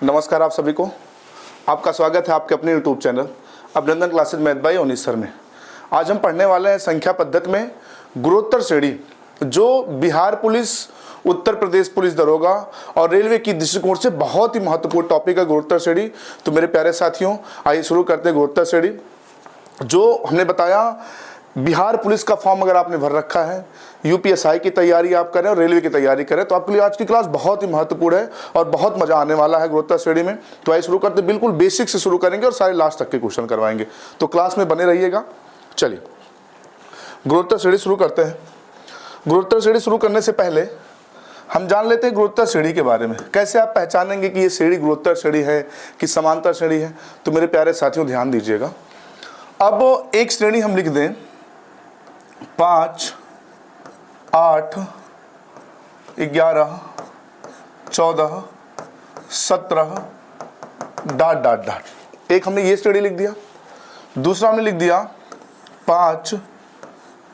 नमस्कार आप सभी को, आपका स्वागत है आपके अपने YouTube चैनल अभिनंदन क्लासेज मैथ बाय ओनिस सर में। आज हम पढ़ने वाले हैं संख्या पद्धति में गुणोत्तर श्रेणी, जो बिहार पुलिस, उत्तर प्रदेश पुलिस दरोगा और रेलवे की दृष्टिकोण से बहुत ही महत्वपूर्ण टॉपिक है गुणोत्तर श्रेणी। तो मेरे प्यारे साथियों, आइए शुरू करते हैं गुणोत्तर श्रेणी। जो हमने बताया, बिहार पुलिस का फॉर्म अगर आपने भर रखा है, यूपीएसआई की तैयारी आप करें और रेलवे की तैयारी करें, तो आपके लिए आज की क्लास बहुत ही महत्वपूर्ण है और बहुत मजा आने वाला है गुणोत्तर श्रेणी में। तो आइए शुरू करते हैं, बिल्कुल बेसिक से शुरू करेंगे और सारे लास्ट तक के क्वेश्चन करवाएंगे, तो क्लास में बने रहिएगा। चलिए गुणोत्तर श्रेणी शुरू करते हैं। गुणोत्तर श्रेणी शुरू करने से पहले हम जान लेते हैं गुणोत्तर श्रेणी के बारे में। कैसे आप पहचानेंगे कि ये श्रेणी गुणोत्तर श्रेणी है कि समांतर श्रेणी है? तो मेरे प्यारे साथियों ध्यान दीजिएगा। अब एक श्रेणी हम लिख दें 5, 8, 11, 14, 17 ... एक हमने ये श्रेणी लिख दिया। दूसरा हमने लिख दिया 5,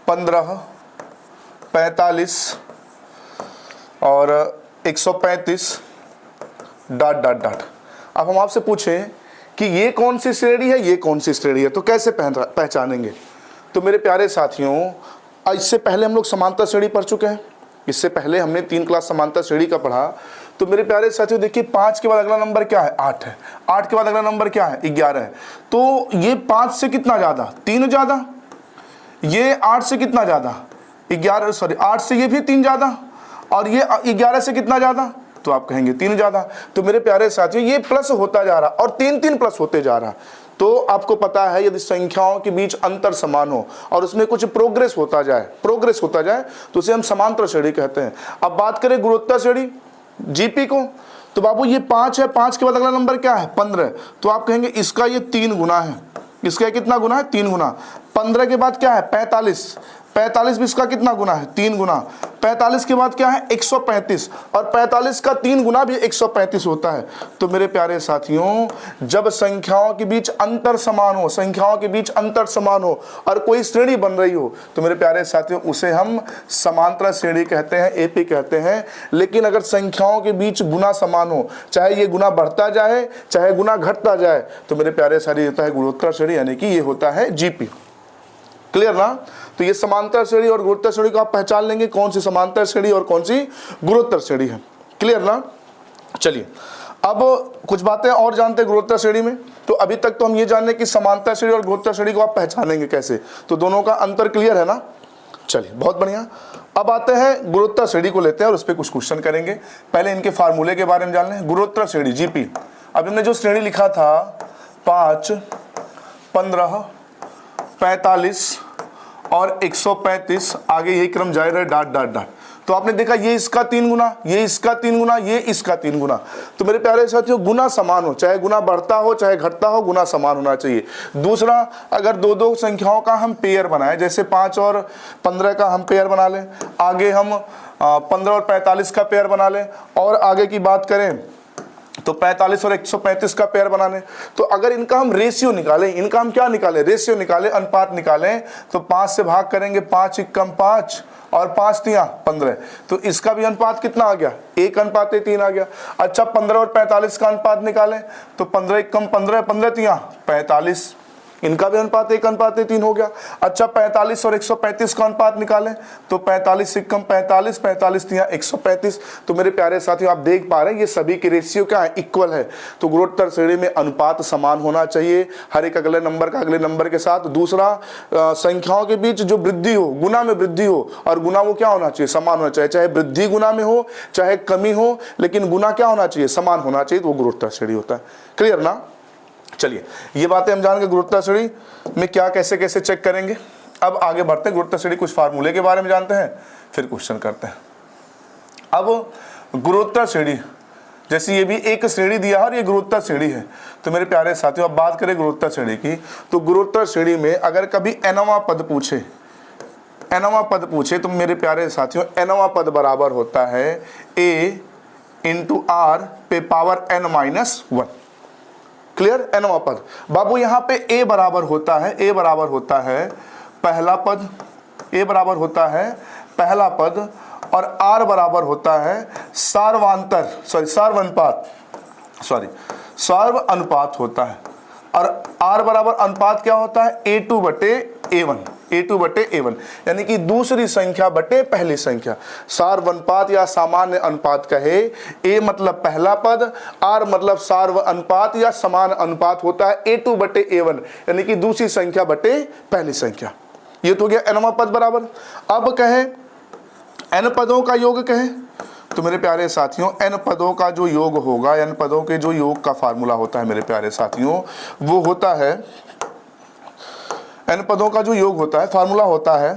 15, 45 और 135 ... अब हम आपसे पूछें कि ये कौन सी श्रेणी है, ये कौन सी श्रेणी है, तो कैसे पहचानेंगे? तो मेरे प्यारे साथियों, इससे पहले हम लोग समांतर श्रेणी पढ़ चुके हैं। इससे पहले हमने 3 क्लास समांतर श्रेणी का पढ़ा। तो मेरे प्यारे साथियों देखिए, 5 के बाद अगला नंबर क्या है? 8 है। 8 के बाद अगला नंबर क्या है? 11 है। तो ये 5 से कितना ज्यादा? 3 ज्यादा। ये 8 से कितना ज्यादा? 8 से ये भी 3 ज्यादा। और ये 11 से कितना ज्यादा? तो आप कहेंगे 3 ज्यादा। तो मेरे प्यारे साथियों, ये प्लस होता जा रहा और 3 प्लस होते जा रहा। तो आपको पता है, यदि संख्याओं के बीच अंतर समान हो और उसमें कुछ प्रोग्रेस होता जाए तो उसे हम समांतर श्रेणी कहते हैं। अब बात करें गुणोत्तर श्रेणी जीपी को, तो बाबू ये 5 है, 5 के बाद अगला नंबर क्या है? 15। तो आप कहेंगे इसका ये 3 गुना है। इसका कितना गुना है? 3 गुना। 15 के बाद क्या है? 45। 45 भी इसका कितना गुना है? 3 गुना। 45 के बाद क्या है? 135। और 45 का 3 गुना भी 135 होता है। तो मेरे प्यारे साथियों, जब संख्याओं के बीच अंतर समान हो और कोई श्रेणी बन रही हो, तो मेरे प्यारे साथियों उसे हम समांतर श्रेणी कहते हैं, एपी कहते हैं। लेकिन अगर संख्याओं के बीच गुना समान हो, चाहे ये गुना बढ़ता जाए चाहे गुना घटता जाए, तो मेरे प्यारे साथी होता है गुणोत्तर श्रेणी, यानी कि ये होता है जीपी। क्लियर ना? तो ये समांतर श्रेणी और गुणोत्तर श्रेणी को आप पहचान लेंगे, कौन सी समांतर श्रेणी और कौन सी गुणोत्तर श्रेणी है। क्लियर ना? चलिए अब कुछ बातें और जानते हैं गुणोत्तर श्रेणी में। तो अभी तक तो हम ये जान लें कि समांतर श्रेणी और गुणोत्तर श्रेणी को आप पहचानेंगे कैसे, तो दोनों का अंतर क्लियर है ना? चलिए बहुत बढ़िया। अब आते हैं गुणोत्तर श्रेणी को लेते हैं और उस पर कुछ क्वेश्चन करेंगे। पहले इनके फार्मूले के बारे में जान लें। गुणोत्तर श्रेणी जीपी, अब हमने जो श्रेणी लिखा था 5, 15, 45 और 135, आगे यही क्रम जारी रहे ... तो आपने देखा ये इसका 3 गुना, ये इसका 3 गुना, ये इसका 3 गुना। तो मेरे प्यारे साथियों, गुना समान हो, चाहे गुना बढ़ता हो चाहे घटता हो, गुना समान होना चाहिए। दूसरा, अगर दो संख्याओं का हम पेयर बनाएं, जैसे 5 और 15 का हम पेयर बना लें, आगे हम 15 और 45 का पेयर बना लें, और आगे की बात करें तो 45 और 135 का पेयर बनाने, तो अगर इनका हम रेशियो निकालें, इनका हम क्या निकालें? रेशियो निकालें, अनुपात निकालें, तो 5 से भाग करेंगे, 5 × 5 और 5 × 3 = 15। तो इसका भी अनुपात कितना आ गया? 1:3 आ गया। अच्छा, 15 और 45 का अनुपात निकालें, तो 15 × 15, 15 × 3 = 45, इनका भी अनुपात 1:3 हो गया। अच्छा, 45 और 135 का अनुपात निकालें, तो 45 × 45, 45 × 3 = 135। तो मेरे प्यारे साथियों, आप देख पा रहे हैं ये सभी के रेशियो क्या है? इक्वल है। तो गुणोत्तर श्रेणी में अनुपात समान होना चाहिए, हर एक अगले नंबर का अगले नंबर के साथ। दूसरा, संख्याओं के बीच जो वृद्धि हो, गुना में वृद्धि हो, और गुना वो क्या होना चाहिए? समान होना चाहिए। चाहे वृद्धि गुना में हो चाहे कमी हो, लेकिन गुना क्या होना चाहिए? समान होना चाहिए। तो वो गुणोत्तर श्रेणी होता है। क्लियर ना? चलिए ये बातें हम जान गए गुणोत्तर श्रेणी में क्या कैसे कैसे चेक करेंगे। अब आगे बढ़ते हैं, गुणोत्तर श्रेणी कुछ फार्मूले के बारे में जानते हैं, फिर क्वेश्चन करते हैं। अब गुणोत्तर श्रेणी, जैसे ये भी एक श्रेणी दिया है और ये गुणोत्तर श्रेणी है। तो मेरे प्यारे साथियों, अब बात करें गुणोत्तर श्रेणी की, तो गुणोत्तर श्रेणी में अगर कभी nवां पद पूछे तो मेरे प्यारे साथियों, nवां पद बराबर होता है a × r पे पावर n-1। क्लियर? nवां पद। बाबू यहाँ पे a बराबर होता है पहला पद, a बराबर होता है पहला पद और r बराबर होता है सार्वनुपात। सार्व अनुपात होता है। और R बराबर अनुपात क्या होता है, A2 बटे A1, A2 बटे A1, यानी कि दूसरी संख्या बटे पहली संख्या। सार्व अनुपात या सामान्य अनुपात कहे, A मतलब पहला पद, R मतलब सार्व अनुपात या समान अनुपात होता है A2 बटे A1, यानी कि दूसरी संख्या बटे पहली संख्या। ये तो हो गया nवां पद बराबर। अब कहे n पदों का योग कहे, तो मेरे प्यारे साथियों n पदों का जो योग होगा, n पदों के जो योग का फार्मूला होता है मेरे प्यारे साथियों, वो होता है, n पदों का जो योग होता है फार्मूला होता है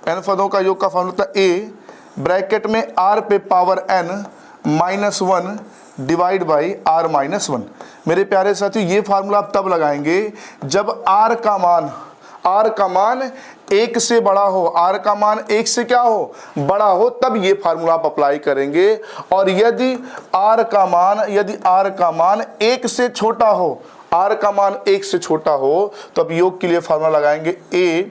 n पदों का योग का फार्मूला होता है a ब्रैकेट में r पे power n minus 1 divide by r minus 1। मेरे प्यारे साथियों ये फार्मूला आप तब लगाएंगे जब r का मान 1 से बड़ा हो, r का मान 1 से क्या हो, बड़ा हो, तब ये फार्मूला आप अप्लाई करेंगे। और यदि r का मान 1 से छोटा हो, r का मान 1 से छोटा हो, तो अब योग के लिए फार्मूला लगाएंगे a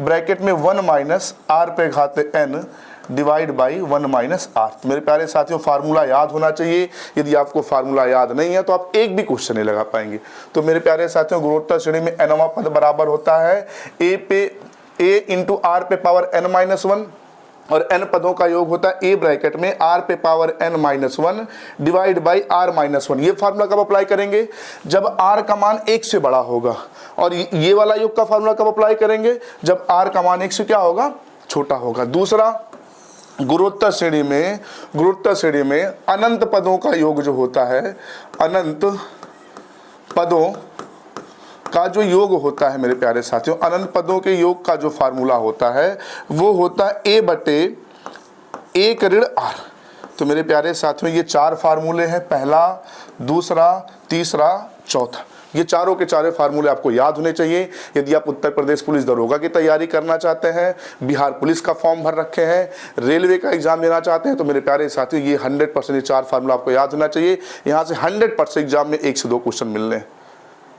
ब्रैकेट में 1 माइनस r पे घाते n divide by 1 minus r। तो मेरे प्यारे साथियों फार्मूला याद होना चाहिए, यदि आपको फार्मूला याद नहीं है तो आप एक भी क्वेश्चन नहीं लगा पाएंगे। तो मेरे प्यारे साथियों गुणोत्तर श्रेणी में nवां पद बराबर होता है a इंटू r पे पावर n माइनस 1, और n पदों का योग होता है a ब्रैकेट में r पे power n minus 1 divide by r minus 1। ये फार्मूला कब अप्लाई करेंगे, जब r का मान 1 से बड़ा होगा। और ये वाला योग का फार्मूला कब अप्लाई करेंगे, जब r का मान 1 से क्या होगा, छोटा होगा। दूसरा, गुणोत्तर श्रेणी में अनंत पदों का योग जो होता है, अनंत पदों का जो योग होता है मेरे प्यारे साथियों, अनंत पदों के योग का जो फार्मूला होता है वो होता है a बटे 1 ऋण r। तो मेरे प्यारे साथियों ये 4 फार्मूले हैं, पहला, दूसरा, तीसरा, चौथा। ये चारों के चारों फार्मूले आपको याद होने चाहिए। यदि आप उत्तर प्रदेश पुलिस दरोगा की तैयारी करना चाहते हैं, बिहार पुलिस का फॉर्म भर रखे हैं, रेलवे का एग्जाम देना चाहते हैं, तो मेरे प्यारे साथियों ये 100% ये 4 फार्मूला आपको याद होना चाहिए। यहाँ से 100% एग्जाम में 1 से 2 क्वेश्चन मिलने हैं,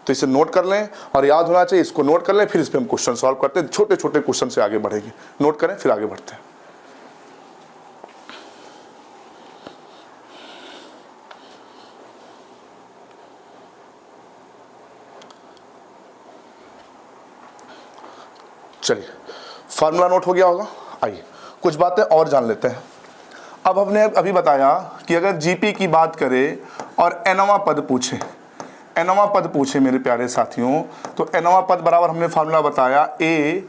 तो इसे नोट कर लें और याद होना चाहिए। इसको नोट कर लें, फिर इस पर हम क्वेश्चन सॉल्व करते हैं, छोटे छोटे क्वेश्चन से आगे बढ़ेंगे। नोट करें फिर आगे बढ़ते हैं। चलिए फार्मूला नोट हो गया होगा। आइए कुछ बातें और जान लेते हैं। अब हमने अभी बताया कि अगर जीपी की बात करें और nवां पद पूछे मेरे प्यारे साथियों, तो nवां पद बराबर हमने फार्मूला बताया a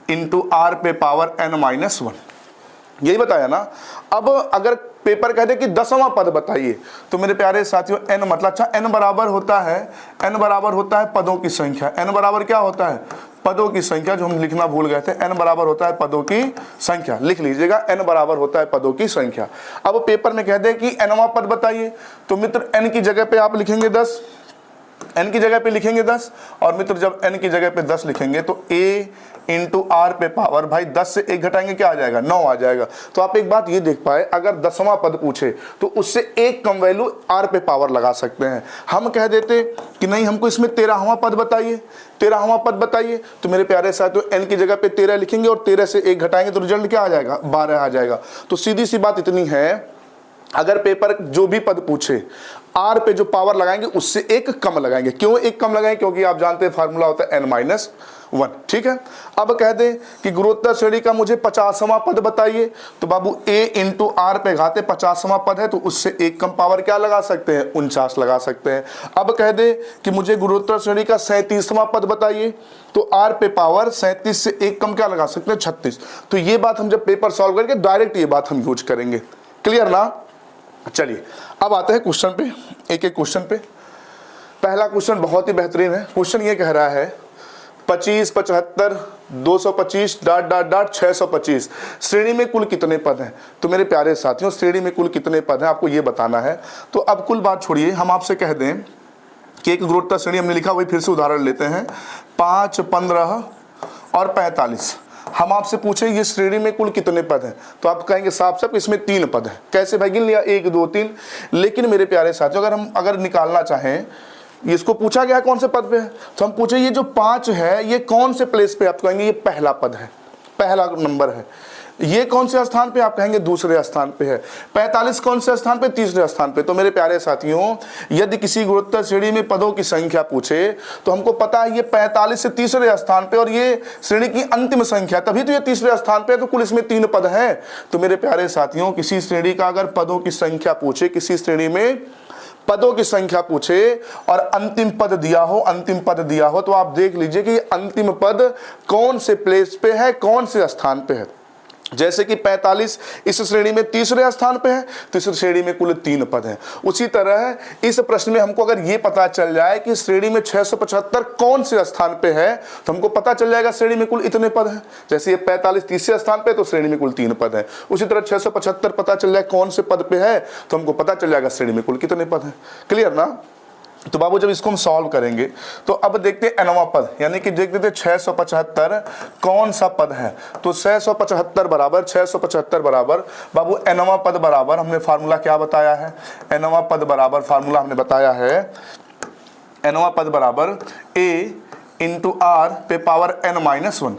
इंटू r पे पावर n माइनस 1, यही बताया ना। अब अगर पेपर कहते कि 10वां पद बताइए, तो मेरे प्यारे साथियों n मतलब, अच्छा n बराबर होता है पदों की संख्या। n बराबर क्या होता है, पदों की संख्या, जो हम लिखना भूल गए थे। n बराबर होता है पदों की संख्या, लिख लीजिएगा, n बराबर होता है पदों की संख्या। अब पेपर में कहते हैं कि nवां पद बताइए, तो मित्र n की जगह पे आप लिखेंगे 10, n की जगह पे लिखेंगे 10, और मित्र जब n की जगह पे 10 लिखेंगे तो a इंटू r पे पावर, भाई 10 से 1 घटाएंगे क्या आ जाएगा, 9 आ जाएगा। तो आप एक बात ये देख पाए, अगर 10वां पद पूछे तो उससे एक कम वैल्यू r पे पावर लगा सकते हैं। हम कह देते कि नहीं, हमको इसमें 13वां पद बताइए, तो मेरे प्यारे साथियों n की जगह पे 13 लिखेंगे और 13 से 1 घटाएंगे तो रिजल्ट क्या आ जाएगा, 12 आ जाएगा। तो सीधी सी बात इतनी है, अगर पेपर जो भी पद पूछे r पे जो पावर लगाएंगे उससे एक कम लगाएंगे। क्यों एक कम लगाएंगे, क्योंकि आप जानते हैं फार्मूला होता है n माइनस 1, ठीक है। अब कह दें कि गुणोत्तर श्रेणी का मुझे 50वां पद बताइए, तो बाबू a इंटू r पे घाते 50वां पद है, तो उससे एक कम पावर क्या लगा सकते हैं, 49 लगा सकते हैं। अब कह दें कि मुझे गुणोत्तर श्रेणी का 37वां पद बताइए, तो r पे पावर 37 से एक कम क्या लगा सकते हैं, 36। तो ये बात हम जब पेपर सॉल्व करके डायरेक्ट ये बात हम यूज करेंगे, क्लियर ना। चलिए अब आते हैं क्वेश्चन पे, एक एक क्वेश्चन पे। पहला क्वेश्चन बहुत ही बेहतरीन है। क्वेश्चन ये कह रहा है 25, 75, 225 ... 625 श्रेणी में कुल कितने पद हैं। तो मेरे प्यारे साथियों श्रेणी में कुल कितने पद हैं आपको ये बताना है। तो अब कुल बात छोड़िए, हम आपसे कह दें कि एक गुणोत्तर श्रेणी हमने लिखा, वही फिर से उदाहरण लेते हैं, 5, 15 और 45। हम आपसे पूछे ये श्रेणी में कुल कितने पद हैं, तो आप कहेंगे साफ साफ इसमें 3 पद हैं। कैसे भाई गिन लिया, 1, 2, 3। लेकिन मेरे प्यारे साथियों अगर निकालना चाहें, इसको पूछा गया कौन से पद पे है, तो हम पूछे ये जो 5 है ये कौन से प्लेस पे, आप कहेंगे ये पहला पद है, पहला नंबर है। ये कौन से स्थान पे, आप कहेंगे दूसरे स्थान पे है। 45 कौन से स्थान पे, तीसरे स्थान पे। तो मेरे प्यारे साथियों, यदि किसी गुणोत्तर श्रेणी में पदों की संख्या पूछे तो हमको पता है ये 45 से तीसरे स्थान पे, और ये श्रेणी की अंतिम संख्या, तभी तो ये तीसरे स्थान पे है, तो कुल इसमें 3 पद हैं। तो मेरे प्यारे साथियों, किसी श्रेणी का अगर पदों की संख्या पूछे, किसी श्रेणी में पदों की संख्या पूछे और अंतिम पद दिया हो, अंतिम पद दिया हो, तो आप देख लीजिए कि अंतिम पद कौन से प्लेस पे है, कौन से स्थान पे है। जैसे कि 45 इस श्रेणी में तीसरे स्थान पे है, तो इस श्रेणी में कुल 3 पद हैं। उसी तरह इस प्रश्न में हमको अगर ये पता चल जाए कि श्रेणी में 675 कौन से स्थान पे है, तो हमको पता चल जाएगा श्रेणी में कुल इतने पद हैं। जैसे ये 45 तीसरे स्थान पे, तो श्रेणी में कुल 3 पद हैं। उसी तरह 675 पता चल जाए कौन से पद पे है, तो हमको पता चल जाएगा श्रेणी में कुल कितने पद हैं। क्लियर ना। तो बाबू जब इसको हम सॉल्व करेंगे तो अब देखते हैं nवां पद, यानी कि देख देते 675 कौन सा पद है। तो 675 बराबर बाबू nवां पद बराबर, हमने फार्मूला क्या बताया है, nवां पद बराबर फार्मूला हमने बताया है, nवां पद बराबर a इंटू r पे पावर n-1।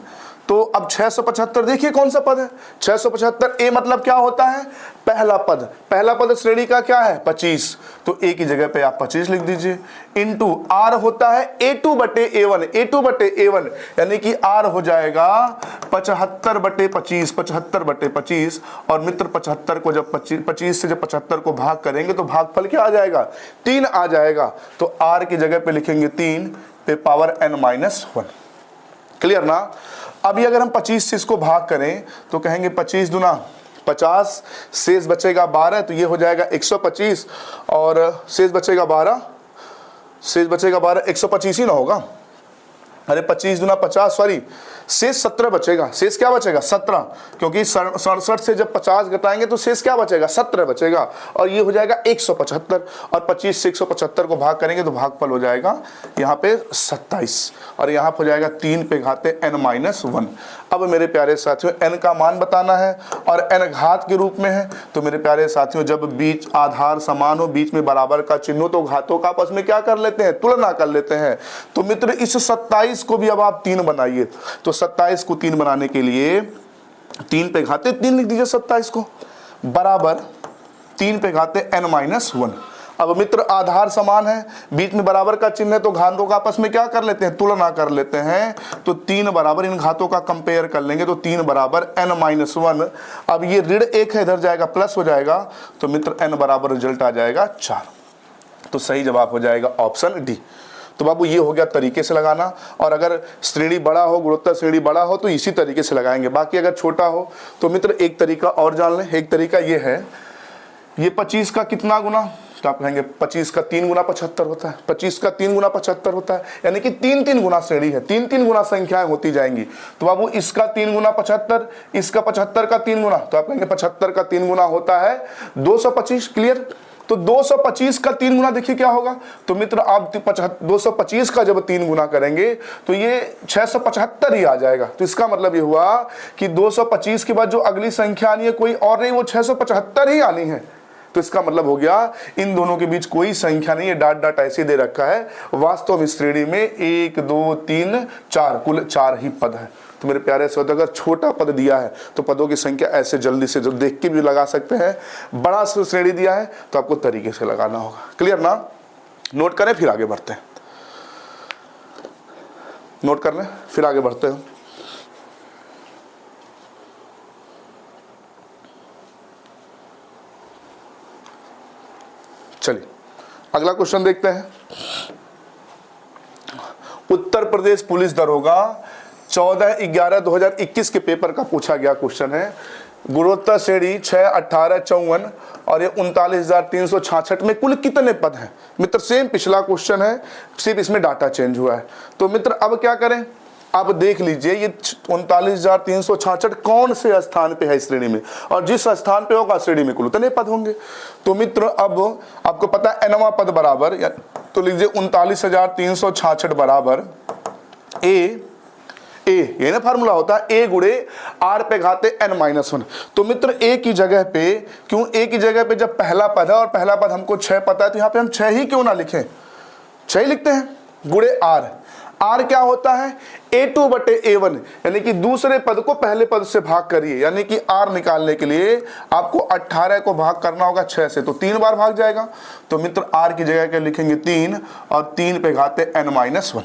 तो अब 675 देखिए कौन सा पद है, 675 ए मतलब क्या होता है, पहला पद। पहला पद श्रेणी का क्या है, 25, तो ए की जगह पे आप 25 लिख दीजिए। इंटू आर होता है A2 बटे A1, A2 बटे A1, यानी कि आर हो जाएगा 75 बटे 25, 75 बटे 25। और मित्र 75 को जब 25 से जब 75 को भाग करेंगे तो भागफल क्या आ जाएगा, 3 आ जाएगा। तो आर की जगह पे लिखेंगे 3 पे पावर n-1। क्लियर ना। अभी अगर हम 25 से इसको भाग करें तो कहेंगे 25 दूना 50, शेष बचेगा 12, तो ये हो जाएगा 125, और शेष बचेगा 12, 125 ही ना होगा। अरे 25 दूना 50, सॉरी शेष 17 बचेगा। शेष क्या बचेगा, 17, क्योंकि 67 से जब 50 घटाएंगे तो शेष क्या बचेगा, 17 बचेगा, और ये हो जाएगा 175। और 25 से 175 को भाग करेंगे तो भागफल हो जाएगा यहाँ पे 27, और यहाँ पर हो जाएगा 3 पे घाते n-1। अब मेरे प्यारे साथियों n का मान बताना है और n घात के रूप में है। तो मेरे प्यारे साथियों जब बीच आधार समान हो, बीच में बराबर का चिन्ह हो, तो घातों का आपस में क्या कर लेते हैं, तुलना कर लेते हैं। तो मित्र इस 27 को भी अब आप 3 बनाइए। तो 27 को 3 बनाने के लिए 3 पे घाते 3 लिख दीजिए, 27 को बराबर 3 पे घाते n-1। अब मित्र आधार समान है, बीच में बराबर का चिन्ह है, तो घातों का आपस में क्या कर लेते हैं, तुलना कर लेते हैं। तो 3 बराबर, इन घातों का कंपेयर कर लेंगे तो 3 बराबर n-1। अब ये ऋण 1 है, इधर जाएगा प्लस हो जाएगा, तो मित्र n बराबर रिजल्ट आ जाएगा 4। तो सही जवाब हो जाएगा ऑप्शन डी। तो बाबू ये हो गया तरीके से लगाना, और अगर श्रेणी बड़ा हो, गुणोत्तर श्रेणी बड़ा हो तो इसी तरीके से लगाएंगे। बाकी अगर छोटा हो तो मित्र एक तरीका और जान लें। एक तरीका ये है, ये 25 का कितना गुना, तो आप कहेंगे 25 का 3 गुना 75 होता है, 25 का 3 गुना 75 होता है, यानी कि 3-3 गुना श्रेणी है, 3-3 गुना संख्याएं होती जाएंगी। तो बाबू इसका 3 गुना 75, इसका 75 का 3 गुना, तो आप कहेंगे 75 का 3 गुना होता है 225। क्लियर। तो 225 का 3 गुना देखिए क्या होगा, तो मित्र आप 225 का जब 3 गुना करेंगे तो ये 675 ही आ जाएगा। तो इसका मतलब ये हुआ कि 225 के बाद जो अगली संख्या आनी है कोई और नहीं, वो 675 ही आनी है। तो इसका मतलब हो गया इन दोनों के बीच कोई संख्या नहीं है, डाट डाट ऐसे दे रखा है। वास्तव में श्रेणी में 1 2 3 4 कुल 4 ही पद है। तो मेरे प्यारे से अगर छोटा पद दिया है तो पदों की संख्या ऐसे जल्दी से जो देख के भी लगा सकते हैं। बड़ा श्रेणी दिया है तो आपको तरीके से लगाना होगा। क्लियर ना। नोट करें फिर आगे बढ़ते हैं, नोट कर लें फिर आगे बढ़ते हैं। चलिए अगला क्वेश्चन देखते हैं। उत्तर प्रदेश पुलिस दरोगा 14/11/2021 के पेपर का पूछा गया क्वेश्चन है। गुणोत्तर श्रेणी 6, 18, 54 और ये 39,366 में कुल कितने पद हैं। मित्र सेम पिछला क्वेश्चन है, सिर्फ इसमें डाटा चेंज हुआ है। तो मित्र अब क्या करें, आप देख लीजिए ये 39,366 कौन से स्थान पे है इस श्रेणी में, और जिस स्थान पे होगा श्रेणी में कुल उतने पद होंगे। तो मित्र अब आपको पता है nवां पद बराबर, तो लीजिए 39,366 बराबर ये ना फार्मूला होता है a गुणे r पे घाते n-1। तो मित्र a की जगह पे, क्यों a की जगह पे जब पहला पद है और पहला पद हमको 6 पता है, तो यहाँ पे हम 6 ही क्यों ना लिखें, 6 ही लिखते हैं, गुणे r। आर क्या होता है, A2 बटे A1, यानी कि दूसरे पद को पहले पद से भाग करिए, यानी कि आर निकालने के लिए आपको 18 को भाग करना होगा 6 से, तो 3 बार भाग जाएगा। तो मित्र आर की जगह क्या लिखेंगे 3, और 3 पे घाते n-1।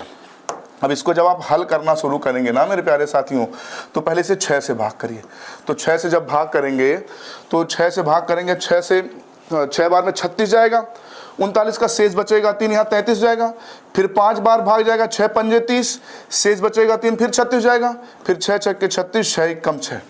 अब इसको जब आप हल करना शुरू करेंगे ना मेरे प्यारे साथियों, तो पहले से 6 से भाग करिए। तो 6 से जब भाग करेंगे, तो 6 से भाग करेंगे, 6 से 6 बार में 36 जाएगा, 39 का शेष बचेगा 3, यहाँ 33 जाएगा, फिर 5 बार भाग जाएगा, 6 पंजे 30, शेष बचेगा 3, फिर 36 जाएगा, फिर 6 छक्के 36, 6 कम 6,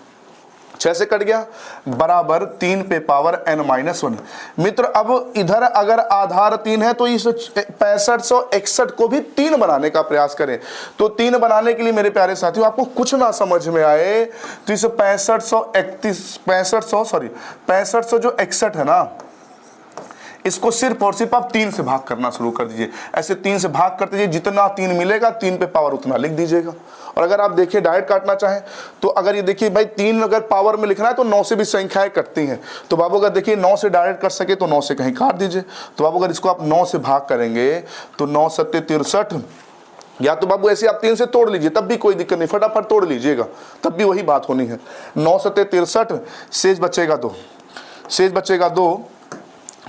6 से कट गया, बराबर 3 पे पावर n-1। मित्र अब इधर अगर आधार 3 है तो इस 6561 को भी 3 बनाने का प्रयास करें। तो 3 बनाने के लिए मेरे प्यारे साथियों आपको कुछ ना समझ में आए तो इस 6500 जो 61 है ना, इसको सिर्फ और सिर्फ आप 3 से भाग करना शुरू कर दीजिए। ऐसे 3 से भाग करते जाइए, जितना 3 मिलेगा 3 पे पावर उतना लिख दीजिएगा। और अगर आप देखिए डायरेक्ट काटना चाहें तो अगर ये देखिए भाई 3 अगर पावर में लिखना है तो 9 से भी संख्याएं कटती हैं। तो बाबू अगर देखिए 9 से डायरेक्ट कर सके तो 9 से कहीं काट दीजिए। तो बाबू अगर इसको आप 9 से भाग करेंगे तो 9 सत्ते 63, या तो बाबू ऐसे आप 3 से तोड़ लीजिए तब भी कोई दिक्कत नहीं, फटाफट तोड़ लीजिएगा तब भी वही बात होनी है। 9 सत्ते 63, शेष बचेगा 2, शेष बचेगा 2,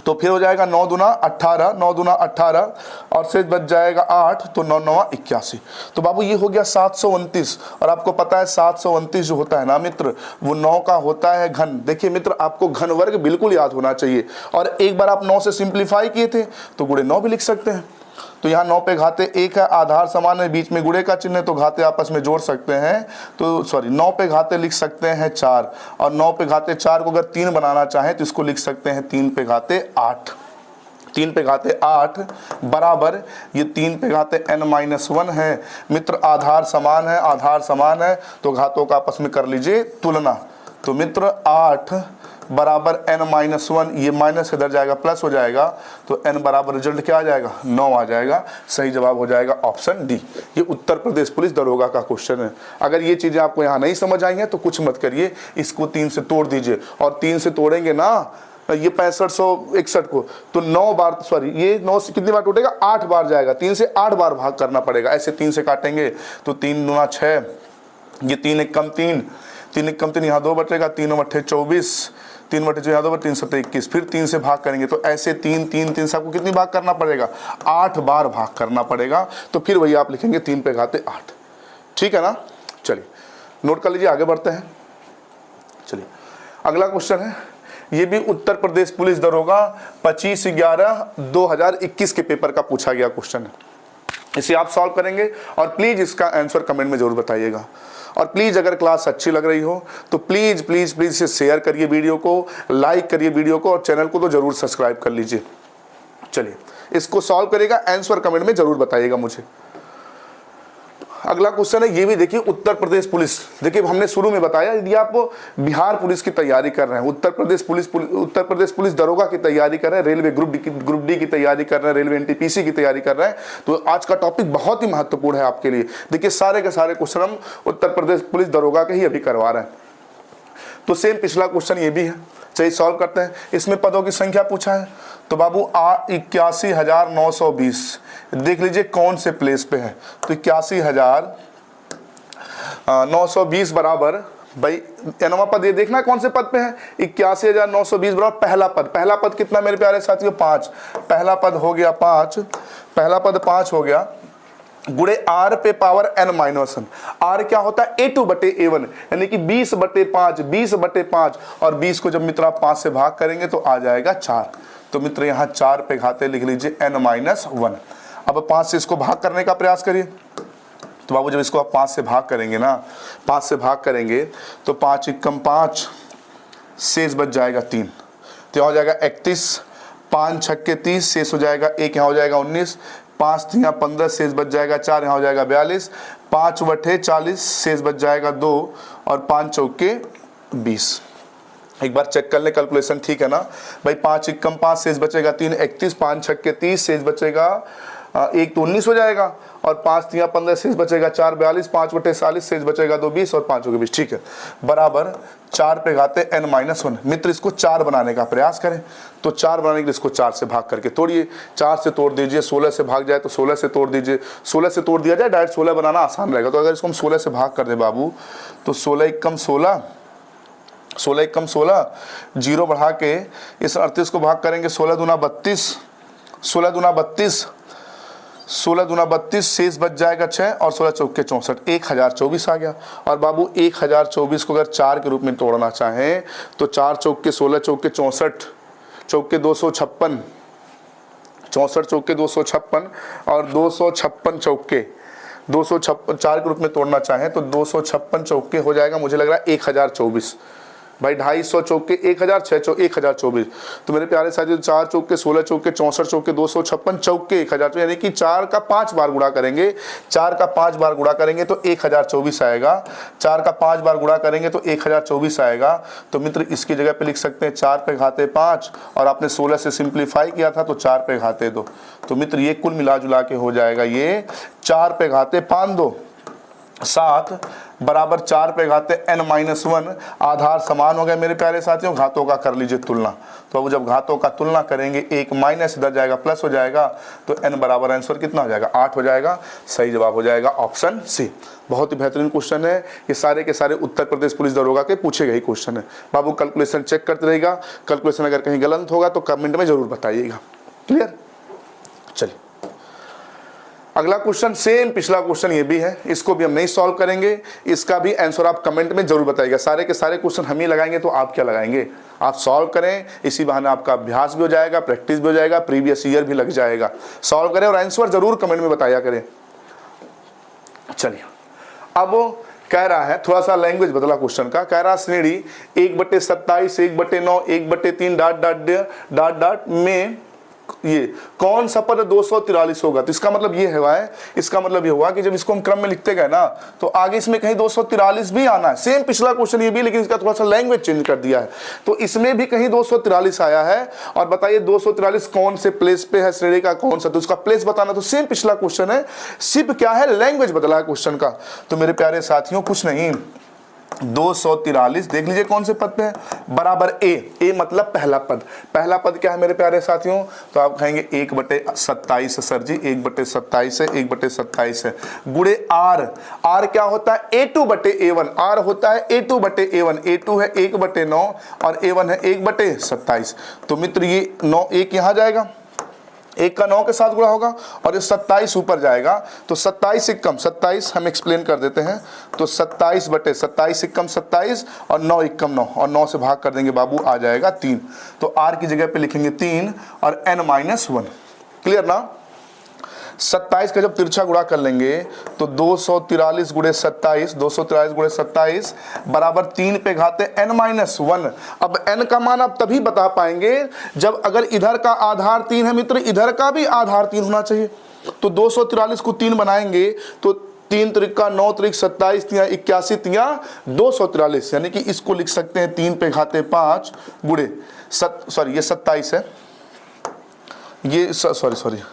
तो फिर हो जाएगा 9 दूना 18, 9 दूना 18, और शेष बच जाएगा 8, तो 9 9 81। तो बाबू ये हो गया 729। और आपको पता है 729 जो होता है ना मित्र, वो 9 का होता है घन। देखिए मित्र आपको घन वर्ग बिल्कुल याद होना चाहिए। और एक बार आप 9 से सिंप्लीफाई किए थे तो गुणे 9 भी लिख सकते हैं। तो यहाँ 9 पे घाते 1 है, आधार समान है, बीच में गुणे का चिन्ह है, तो घाते आपस में जोड़ सकते हैं। तो सॉरी 9 पे घाते लिख सकते हैं 4, और 9 पे घाते 4 को अगर 3 बनाना चाहें तो इसको लिख सकते हैं 3 पे घाते 8। 3 पे घाते 8 बराबर ये 3 पे घाते n-1 है। मित्र आधार समान है, आधार समान है तो घातों का आपस में कर लीजिए तुलना। तो मित्र 8 बराबर n-1, ये माइनस इधर जाएगा प्लस हो जाएगा, तो n बराबर रिजल्ट क्या आ जाएगा 9 आ जाएगा। सही जवाब हो जाएगा ऑप्शन डी। ये उत्तर प्रदेश पुलिस दरोगा का क्वेश्चन है। अगर ये चीज़ें आपको यहाँ नहीं समझ आई हैं तो कुछ मत करिए, इसको 3 से तोड़ दीजिए। और 3 से तोड़ेंगे ना ये 6561 को, तो 9 बार सॉरी ये 9 से कितनी बार टूटेगा 8 बार जाएगा, 3 से 8 बार भाग करना पड़ेगा। ऐसे 3 से काटेंगे तो 3 दूना 6, ये 3 एक कम 3, 3 एक कम 3, यहाँ 2 बचेगा, 3 बटे 24, 3 बटे 4 यहाँ 2 3 सत्ते 21, फिर 3 से भाग करेंगे तो ऐसे 3 3 3 से आपको कितनी भाग करना पड़ेगा 8 बार भाग करना पड़ेगा। तो फिर वही आप लिखेंगे 3 पे घाते 8। ठीक है ना, चलिए नोट कर लीजिए, आगे बढ़ते हैं। चलिए अगला क्वेश्चन है, ये भी उत्तर प्रदेश पुलिस दरोगा 25/11/2021 के पेपर का पूछा गया क्वेश्चन है। इसे आप सॉल्व करेंगे और प्लीज इसका आंसर कमेंट में जरूर बताइएगा। और प्लीज अगर क्लास अच्छी लग रही हो तो प्लीज प्लीज प्लीज इसे शेयर करिए, वीडियो को लाइक करिए, वीडियो को, और चैनल को तो जरूर सब्सक्राइब कर लीजिए। चलिए इसको सॉल्व करेगा, आंसर कमेंट में जरूर बताइएगा मुझे। अगला क्वेश्चन है, ये भी देखिए उत्तर प्रदेश पुलिस। देखिए हमने शुरू में बताया यदि आप बिहार पुलिस की तैयारी कर रहे हैं, उत्तर प्रदेश पुलिस दरोगा की तैयारी कर रहे हैं, रेलवे ग्रुप डी की तैयारी कर रहे हैं, रेलवे NTPC की तैयारी कर रहे हैं, तो आज का टॉपिक बहुत ही महत्वपूर्ण है आपके लिए। देखिए सारे के सारे क्वेश्चन हम उत्तर प्रदेश पुलिस दरोगा के ही अभी करवा रहे हैं। तो सेम पिछला क्वेश्चन ये भी है, चलिए सॉल्व करते हैं। इसमें पदों की संख्या पूछा है, तो बाबू 81,920 देख लीजिए कौन से प्लेस पे है। तो 81,920 बराबर भाई नवा पद ये देखना कौन से पद पे है। 81,920 बराबर पहला पद। पहला पद कितना मेरे प्यारे साथियों 5, पहला पद हो गया 5, पहला पद 5 हो गया, गुणे r पे पावर n-1। r क्या होता है A2 बटे A1, यानी कि 20 बटे 5, 20 बटे 5, और 20 को जब मित्र आप 5 से भाग करेंगे तो आ जाएगा 4। तो मित्र यहाँ 4 पे घाते लिख लीजिए n-1। अब 5 से इसको भाग करने का प्रयास करिए। तो बाबू जब इसको आप 5 से भाग करेंगे ना, 5 से भाग करेंगे तो 5 एकम 5, शेष बच जाएगा 3, तो यहाँ हो जाएगा 31, 5 छक्के 30, शेष हो जाएगा 1, यहाँ हो जाएगा 19, 5 3 15, शेष बच जाएगा 4, यहाँ हो जाएगा 42, 5 बटे 40, शेष बच जाएगा 2, और 5 चौके 20। एक बार चेक कर ले कैलकुलेशन ठीक है ना भाई। 5 एकम 5, शेष बचेगा 3, 31, 5 छक्के 30, शेष बचेगा 1 तो 19 हो जाएगा, और 5 तिया 15 शेष बचेगा 4 42, 5 बटे 40 शेष बचेगा 2 20 और 5 हो गए 20। ठीक है, बराबर 4 पे घाते n-1। मित्र इसको 4 बनाने का प्रयास करें, तो 4 बनाने के लिए इसको 4 से भाग करके तोड़िए। 4 से तोड़ दीजिए, 16 से भाग जाए तो 16 से तोड़ दीजिए, 16 से तोड़ दिया जाए, डायरेक्ट 16 बनाना आसान रहेगा। तो अगर इसको हम 16 से भाग कर दें बाबू, तो 16 एकम 16, 16 एकम 16, 0 बढ़ा के इस 38 को भाग करेंगे, 16 दूना 32, 16 दूना 32, 16 दूना 32, शेष बच जाएगा 6 और 16 चौके 64, 1024 आ गया। और बाबू 1024 को अगर 4 के रूप में तोड़ना चाहें तो 4 चौके 16, चौके 64, चौके 256, 64 चौके 256 और 256 चौके 256, 4 के रूप में तोड़ना चाहें तो 256 चौके हो जाएगा, मुझे लग रहा है 1024 भाई, 250 चौके 1000, 6 चौके 1024। तो मेरे प्यारे साथियों 4 चौके 16 चौके 64 चौके 256 चौके 1000, यानी कि 4 का 5 बार गुणा करेंगे, 4 का 5 बार गुणा करेंगे तो 1024 आएगा, 4 का 5 बार गुणा करेंगे तो 1024 आएगा। तो मित्र इसकी जगह पे लिख सकते हैं 4 पे घाते 5 और आपने 16 से सिंप्लीफाई किया था तो 4 पे घाते 2। तो मित्र ये कुल मिला जुला के हो जाएगा ये 4 पे घाते 5 2 7 बराबर 4 पे घाते n-1। आधार समान हो गए मेरे प्यारे साथियों, घातों का कर लीजिए तुलना। तो अब जब घातों का तुलना करेंगे, एक माइनस इधर जाएगा प्लस हो जाएगा, तो n बराबर आंसर कितना हो जाएगा 8 हो जाएगा। सही जवाब हो जाएगा ऑप्शन सी। बहुत ही बेहतरीन क्वेश्चन है, ये सारे के सारे उत्तर प्रदेश पुलिस दरोगा के पूछे गए क्वेश्चन है। बाबू कैलकुलेशन चेक करते रहेगा, कैलकुलेशन अगर कहीं गलत होगा तो कमेंट में जरूर बताइएगा। क्लियर, चलिए अगला क्वेश्चन सेम पिछला क्वेश्चन ये भी है, इसको भी हम नहीं सॉल्व करेंगे, इसका भी आंसर आप कमेंट में जरूर बताइएगा। सारे के सारे क्वेश्चन हम ही लगाएंगे तो आप क्या लगाएंगे, आप सॉल्व करें, इसी बहाने आपका अभ्यास भी हो जाएगा, प्रैक्टिस भी हो जाएगा, प्रीवियस ईयर भी लग जाएगा। सॉल्व करें और आंसर जरूर कमेंट में बताया करें। चलिए अब कह रहा है, थोड़ा सा लैंग्वेज बदला क्वेश्चन का, कह रहा श्रेणी 1/27, 1/9, 1/3 डॉट डॉट में ये कौन सा पद 243 होगा। तो इसका मतलब ये है, इसका मतलब ये हुआ कि जब इसको हम क्रम में लिखते गए ना तो आगे इसमें कहीं 243 भी आना है। सेम पिछला क्वेश्चन ये भी, लेकिन इसका थोड़ा सा लैंग्वेज चेंज कर दिया है, तो इसमें भी कहीं 243 आया है। और बताइए 243 कौन से प्लेस पे है, श्रेणी का कौन सा, तो उसका प्लेस बताना। तो सेम पिछला क्वेश्चन है, सिर्फ क्या है लैंग्वेज बदला है क्वेश्चन का। तो मेरे प्यारे साथियों कुछ नहीं, 243 देख लीजिए कौन से पद पे है, बराबर ए मतलब पहला पद। पहला पद क्या है मेरे प्यारे साथियों, तो आप कहेंगे 1/27 सर जी, 1/27 है, 1/27 है, गुणे आर। आर क्या होता है A2/A1, आर होता है A2/A1, A2 है 1/9 और A1 है 1/27। तो मित्र ये 9 1 यहां जाएगा, 1 का 9 के साथ गुणा होगा और ये 27 ऊपर जाएगा, तो 27 एकम 27 हम एक्सप्लेन कर देते हैं। तो 27/27 एकम 27 और 9 एकम 9 और 9 से भाग कर देंगे बाबू, आ जाएगा 3। तो r की जगह पे लिखेंगे 3 और n-1। क्लियर ना। 27 का जब तिरछा गुणा कर लेंगे तो 243 गुणे 27, 243 गुणे 27 बराबर 3 पे घाते n-1। अब n का मान आप तभी बता पाएंगे जब अगर इधर का आधार 3 है मित्र, इधर का भी आधार 3 होना चाहिए। तो 243 को 3 बनाएंगे तो 3 त्रिका 9 त्रिक 27 तिया 81 तिया 243, यानी कि इसको लिख सकते हैं 3 पे घाते 5 गुणे ये 27 है, ये सॉरी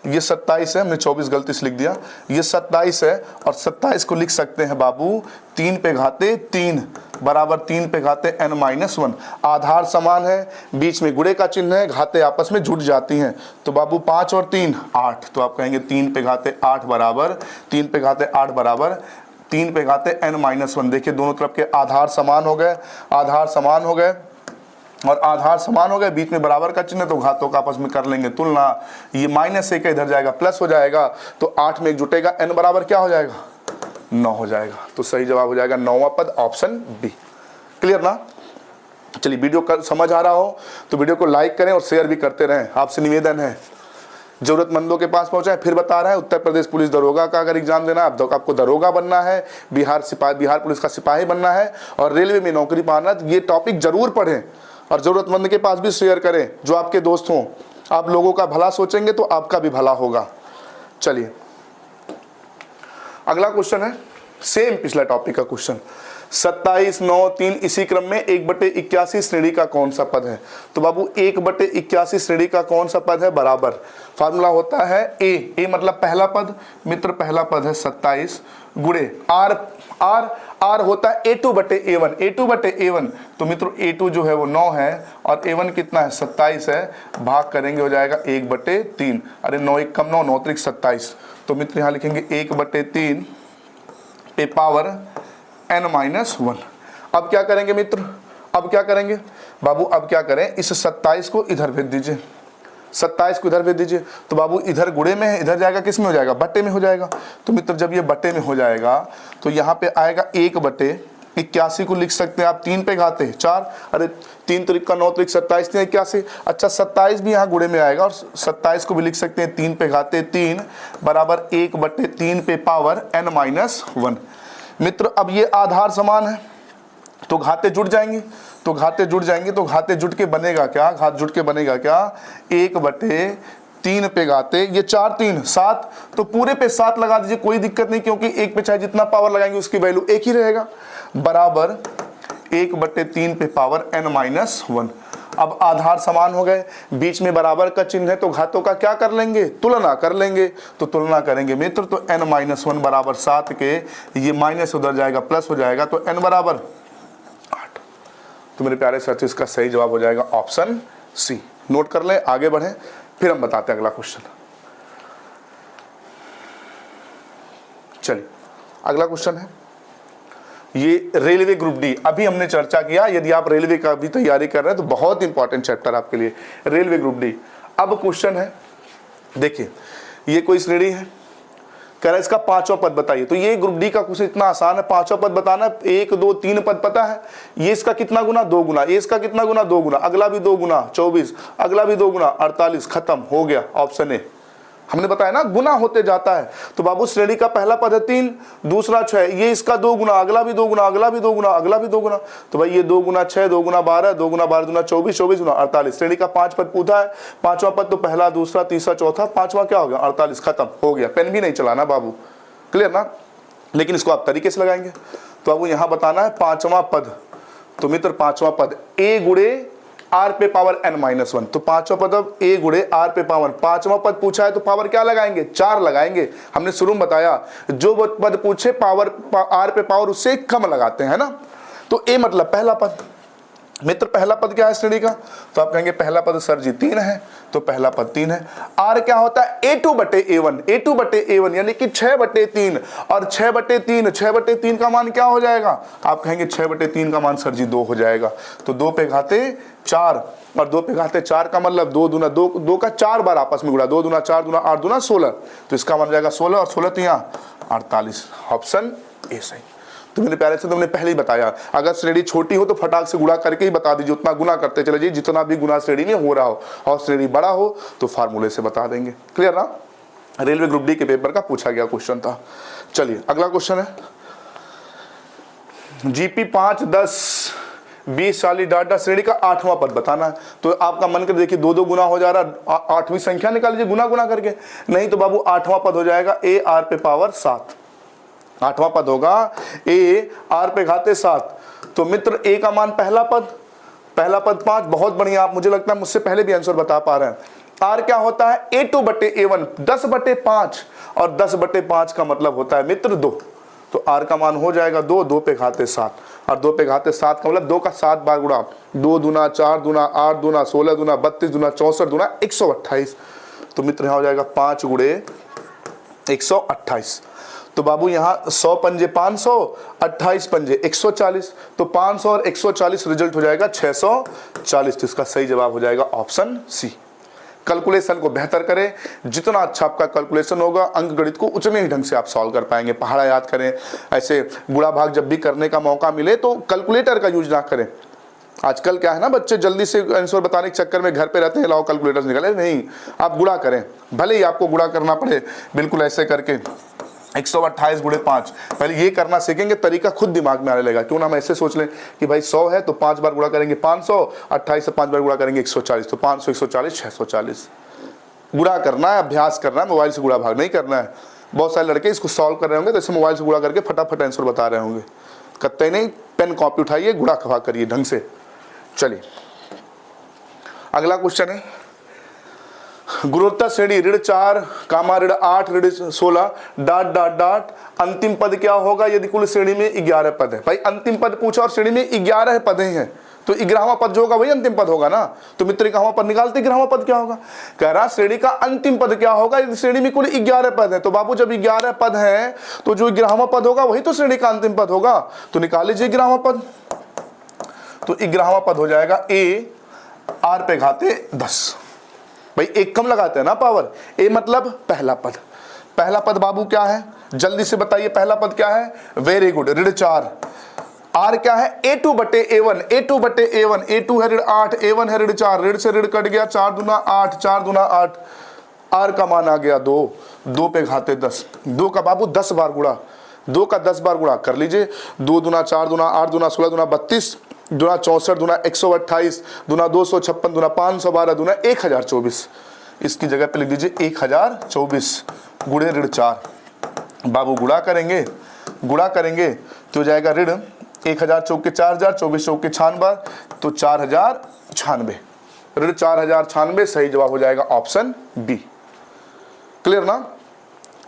ये 27 है, हमने 24 गलती से लिख दिया, ये 27 है और 27 को लिख सकते हैं बाबू 3 पे घाते 3 बराबर 3 पे घाते n-1। आधार समान है, बीच में गुणे का चिन्ह है, घाते आपस में जुड़ जाती हैं। तो बाबू 5 और 3 8, तो आप कहेंगे 3 पे घाते 8 बराबर 3 पे घाते 8 बराबर 3 पे घाते n-1। देखिए दोनों तरफ के आधार समान हो गए, आधार समान हो गए और आधार समान हो गए, बीच में बराबर का चिन्ह, तो घातों का आपस में कर लेंगे तुलना। ये -1 इधर जाएगा प्लस हो जाएगा, तो 8 में 1 जुटेगा, n बराबर क्या हो जाएगा 9 हो जाएगा। तो सही जवाब हो जाएगा 9वां पद, ऑप्शन बी। क्लियर ना। चलिए वीडियो समझ आ रहा हो तो वीडियो को लाइक करें और शेयर भी करते रहें, आपसे निवेदन है। जरूरतमंदों के पास पहुंचाए। फिर बता रहा है उत्तर प्रदेश पुलिस दरोगा का अगर एग्जाम देना है, आपको दरोगा बनना है, बिहार पुलिस का सिपाही बनना है और रेलवे में नौकरी पाना, ये टॉपिक जरूर पढ़ें और जरूरतमंद के पास भी शेयर करें जो आपके दोस्त हों। आप लोगों का भला सोचेंगे तो आपका भी भला होगा। चलिए अगला क्वेश्चन है सेम पिछला टॉपिक का क्वेश्चन। 27, 9, 3 इसी क्रम में 1/81 श्रेणी का कौन सा पद है? तो बाबू 1/81 श्रेणी का कौन सा पद है? बराबर फार्मूला होता है ए मतलब पहला पद, मित्र पहला पद है 27 गुणे आर होता है A2/A1 तो मित्र A2 जो है वो 9 है और A1 कितना है? 27 है, भाग करेंगे हो जाएगा 1/3। अरे 9 1 कम 9, 9 3 27, तो मित्र यहाँ लिखेंगे 1/3 पे पावर n-1। अब क्या करेंगे मित्र? अब क्या करेंगे बाबू? अब क्या करें, इस 27 को इधर भेज दीजिए, 27 को इधर भेज दीजिए। तो बाबू इधर गुणे में है, इधर जाएगा किस में हो जाएगा? बट्टे में हो जाएगा। तो मित्र जब ये बट्टे में हो जाएगा तो यहाँ पे आएगा 1/81 को लिख सकते हैं आप 3 पे घाते 4, अरे 3 त्रिक का 9 त्रिक 27 3 81। अच्छा 27 भी यहाँ गुणे में आएगा और 27 को भी लिख सकते हैं 3 पे घाते 3 बराबर 1/3 पे पावर n-1। मित्र अब ये आधार समान है तो घाते जुड़ जाएंगे, तो घाते जुट के बनेगा क्या? घात जुट के बनेगा क्या? 1/3 पे घाते, ये 4 3 7, तो पूरे पे 7 लगा दीजिए, कोई दिक्कत नहीं, क्योंकि एक पे चाहे जितना पावर लगाएंगे उसकी वैल्यू एक ही रहेगा, बराबर 1/3 पे पावर n-1। अब आधार समान हो गए, बीच में बराबर का चिन्ह है तो घातों का क्या कर लेंगे? तुलना कर लेंगे। तो तुलना करेंगे मित्र, तो n-1 बराबर 7 के ये माइनस उधर जाएगा प्लस हो जाएगा, तो n बराबर 8। तो मेरे प्यारे साथियों इसका सही जवाब हो जाएगा ऑप्शन सी। नोट कर लें, आगे बढ़ें, फिर हम बताते हैं अगला क्वेश्चन। चलिए अगला क्वेश्चन है ये रेलवे ग्रुप डी। अभी हमने चर्चा किया, यदि आप रेलवे का भी तैयारी कर रहे हैं तो बहुत इंपॉर्टेंट चैप्टर आपके लिए रेलवे ग्रुप डी। अब क्वेश्चन है, देखिए ये कोई श्रेणी है, कह रहा है इसका 5वां पद बताइए। तो ये ग्रुप डी का क्वेश्चन इतना आसान है, 5वां पद बताना। 1 2 3 पद पता है, ये इसका कितना गुना? 2 गुना, ये इसका कितना गुना? 2 गुना, अगला भी 2 गुना 24, अगला भी 2 गुना 48, खत्म हो गया। ऑप्शन ए, हमने बताया ना गुना होते जाता है। तो बाबू श्रेणी का पहला पद है 3, दूसरा 6, ये इसका 2 गुना, अगला भी 2 गुना, अगला भी 2 गुना, अगला भी 2 गुना, तो भाई ये 2 गुना 6, 2 गुना 12, 2 गुना 12 दूना 24, 24 गुना 48। श्रेणी का 5 पद पूछा है, 5वां पद तो पहला दूसरा तीसरा चौथा, 5वां क्या हो गया? 48, खत्म हो गया। पेन भी नहीं चलाना बाबू, क्लियर ना? लेकिन इसको आप तरीके से लगाएंगे। तो अब यहाँ बताना है 5वां पद, तो मित्र 5वां पद a गुणे r पे पावर n-1। तो 5वां पद अब a गुणे r पे पावर, 5वां पद पूछा है तो पावर क्या लगाएंगे? 4 लगाएंगे। हमने शुरू में बताया जो पद पूछे पावर r पे पावर उससे कम लगाते हैं ना। तो a मतलब पहला पद, मित्र पहला पद क्या है श्रेणी का? तो आप कहेंगे पहला पद सर जी 3 है, तो पहला पद 3 है। r क्या होता है? A2/A1 यानी कि 6/3, और 6/3 का मान क्या हो जाएगा? आप कहेंगे 6/3 का मान सर जी 2 हो जाएगा। तो 2 पे घाते 4 और 2 पे घाते 4 का मतलब 2 दूना 2 का 4 बार आपस में गुणा, 2 दूना 4 दूना 8 दूना 16, तो इसका मान जाएगा 16 और 16 तो यहाँ 48। ऑप्शन ए सही। तो मेरे प्यारे से तुमने पहले ही बताया, अगर श्रेणी छोटी हो तो फटाक से गुणा करके ही बता दीजिए, उतना गुणा करते चले जाइए जितना भी गुणा श्रेणी में हो रहा हो, और श्रेणी बड़ा हो तो फार्मूले से बता देंगे। क्लियर ना? रेलवे ग्रुप डी के पेपर का पूछा गया क्वेश्चन था। चलिए अगला क्वेश्चन है जीपी 5 10 20 40 डाटा श्रेणी का 8वां पद बताना है। तो आपका मन कर देखिए 2 2 गुना हो जा रहा, 8वीं संख्या निकाल लीजिए गुना गुना करके, नहीं तो बाबू 8वां पद हो जाएगा a r पे पावर 7। 8वां पद होगा a r पे घाते 7। तो मित्र a का मान पहला पद 5, बहुत बढ़िया, आप मुझे लगता है मुझसे पहले भी आंसर बता पा रहे हैं। r क्या होता है? A2/A1 10/5, और 10/5 का मतलब होता है मित्र 2, तो r का मान हो जाएगा 2, 2 पे घाते 7, और 2 पे घाते 7 का मतलब 2 का 7 बार गुणा, 2 दूना 4 दूना 8 दूना 16 दूना 32 दूना 64 दूना 128। तो मित्र यहाँ हो जाएगा 5 गुणे 128। तो बाबू यहाँ 100 पंजे 500, 28 पंजे 140, तो 500 और 140 रिजल्ट हो जाएगा 640। तो इसका सही जवाब हो जाएगा ऑप्शन सी। कैलकुलेशन को बेहतर करें, जितना अच्छा आपका कैलकुलेशन होगा अंक गणित को उतने ही ढंग से आप सॉल्व कर पाएंगे। पहाड़ा याद करें, ऐसे गुणा भाग जब भी करने का मौका मिले तो कैलकुलेटर का यूज ना करें। आजकल क्या है ना, बच्चे जल्दी से आंसर बताने के चक्कर में घर पे रहते हैं, लाओ कैलकुलेटर निकाले, नहीं, आप गुणा करें, भले ही आपको गुणा करना पड़े बिल्कुल ऐसे करके 128 गुणे 5, पहले ये करना सीखेंगे, तरीका खुद दिमाग में आने लगेगा। क्यों ना हम ऐसे सोच लें कि भाई 100 है तो 5 बार गुणा करेंगे 500, 28 से 5 बार गुणा करेंगे 140, तो 500 140 640। गुणा करना है, अभ्यास करना है, मोबाइल से गुणा भाग नहीं करना है। बहुत सारे लड़के इसको सॉल्व कर रहे होंगे तो ऐसे मोबाइल से गुणा करके फटाफट आंसर बता रहे होंगे, कत्ते नहीं, पेन कॉपी उठाइए, गुणा खवा करिए ढंग से। चलिए अगला क्वेश्चन है, गुणोत्तर श्रेणी ऋण 4 कामा ऋण 8 ऋण 16 डाट डाट डाट अंतिम पद क्या होगा यदि कुल श्रेणी में 11 पद है। भाई अंतिम पद पूछा और श्रेणी में 11 पद हैं, तो 11वां पद जो होगा वही अंतिम पद होगा ना। तो मित्र 11वां पद निकालते, 11वां पद क्या होगा। कह रहा श्रेणी का अंतिम पद क्या होगा यदि श्रेणी में कुल 11 पद है। तो बाबू जब 11 पद है तो जो 11वां पद होगा वही तो श्रेणी का अंतिम पद होगा। तो निकाल लीजिए 11वां पद। तो 11वां पद हो जाएगा ए आर पे घाते 10। भाई एक कम लगाते हैं ना पावर, ए मतलब पहला पद। पहला पद बाबू क्या है, जल्दी से बताइए पहला पद क्या है। वेरी गुड, ऋण 4। आर क्या है, A2 बटे A1, A2 बटे A1, A2 है ऋण 8, A1 है ऋण 4, ऋण से ऋण कट गया, 4 दूना 8, 4 दूना 8। आर का मान आ गया 2, 2 पे घाते 10। 2 का बाबू 10 बार गुणा, 2 का 10 बार गुणा कर लीजिए। 2 दूना 4 दूना 8 दूना 16 दूना 32 दूना 64 दूना 128 दूना 256 दूना 512 दूना 1024। इसकी जगह पे लिख दीजिए 1024 गुणे ऋण 4। बाबू गुणा करेंगे, गुणा करेंगे तो जाएगा ऋण 1000 चौके 4000, 24 चौके 96, तो 4096। ऋण 4096 सही जवाब हो जाएगा ऑप्शन बी। क्लियर ना,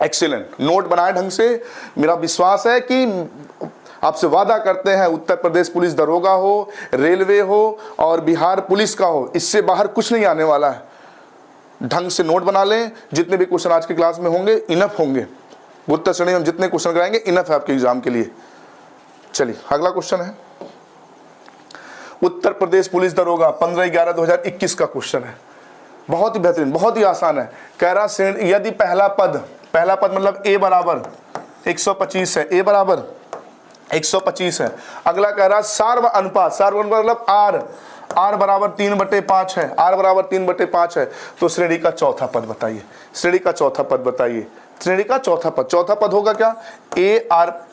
एक्सीलेंट। नोट बनाए ढंग से। मेरा विश्वास है कि आपसे वादा करते हैं उत्तर प्रदेश पुलिस दरोगा हो, रेलवे हो और बिहार पुलिस का हो, इससे बाहर कुछ नहीं आने वाला है। ढंग से नोट बना लें, जितने भी क्वेश्चन आज की क्लास में होंगे इनफ होंगे। उत्तर श्रेणी में जितने क्वेश्चन कराएंगे इनफ है आपके एग्जाम के लिए। चलिए अगला क्वेश्चन है, उत्तर प्रदेश पुलिस दरोगा 15/11/2021 का क्वेश्चन है। बहुत ही बेहतरीन, बहुत ही आसान है। कह रहा श्रेणी यदि पहला पद मतलब a बराबर 125 है, a बराबर 125 है। अगला कह रहा सार्व अनुपात, सार्व अनुपात मतलब r बराबर 3/5 है, r बराबर 3/5 है। तो श्रेणी का चौथा पद बताइए, श्रेणी का चौथा पद बताइए, श्रेणी का चौथा पद। चौथा पद होगा क्या, a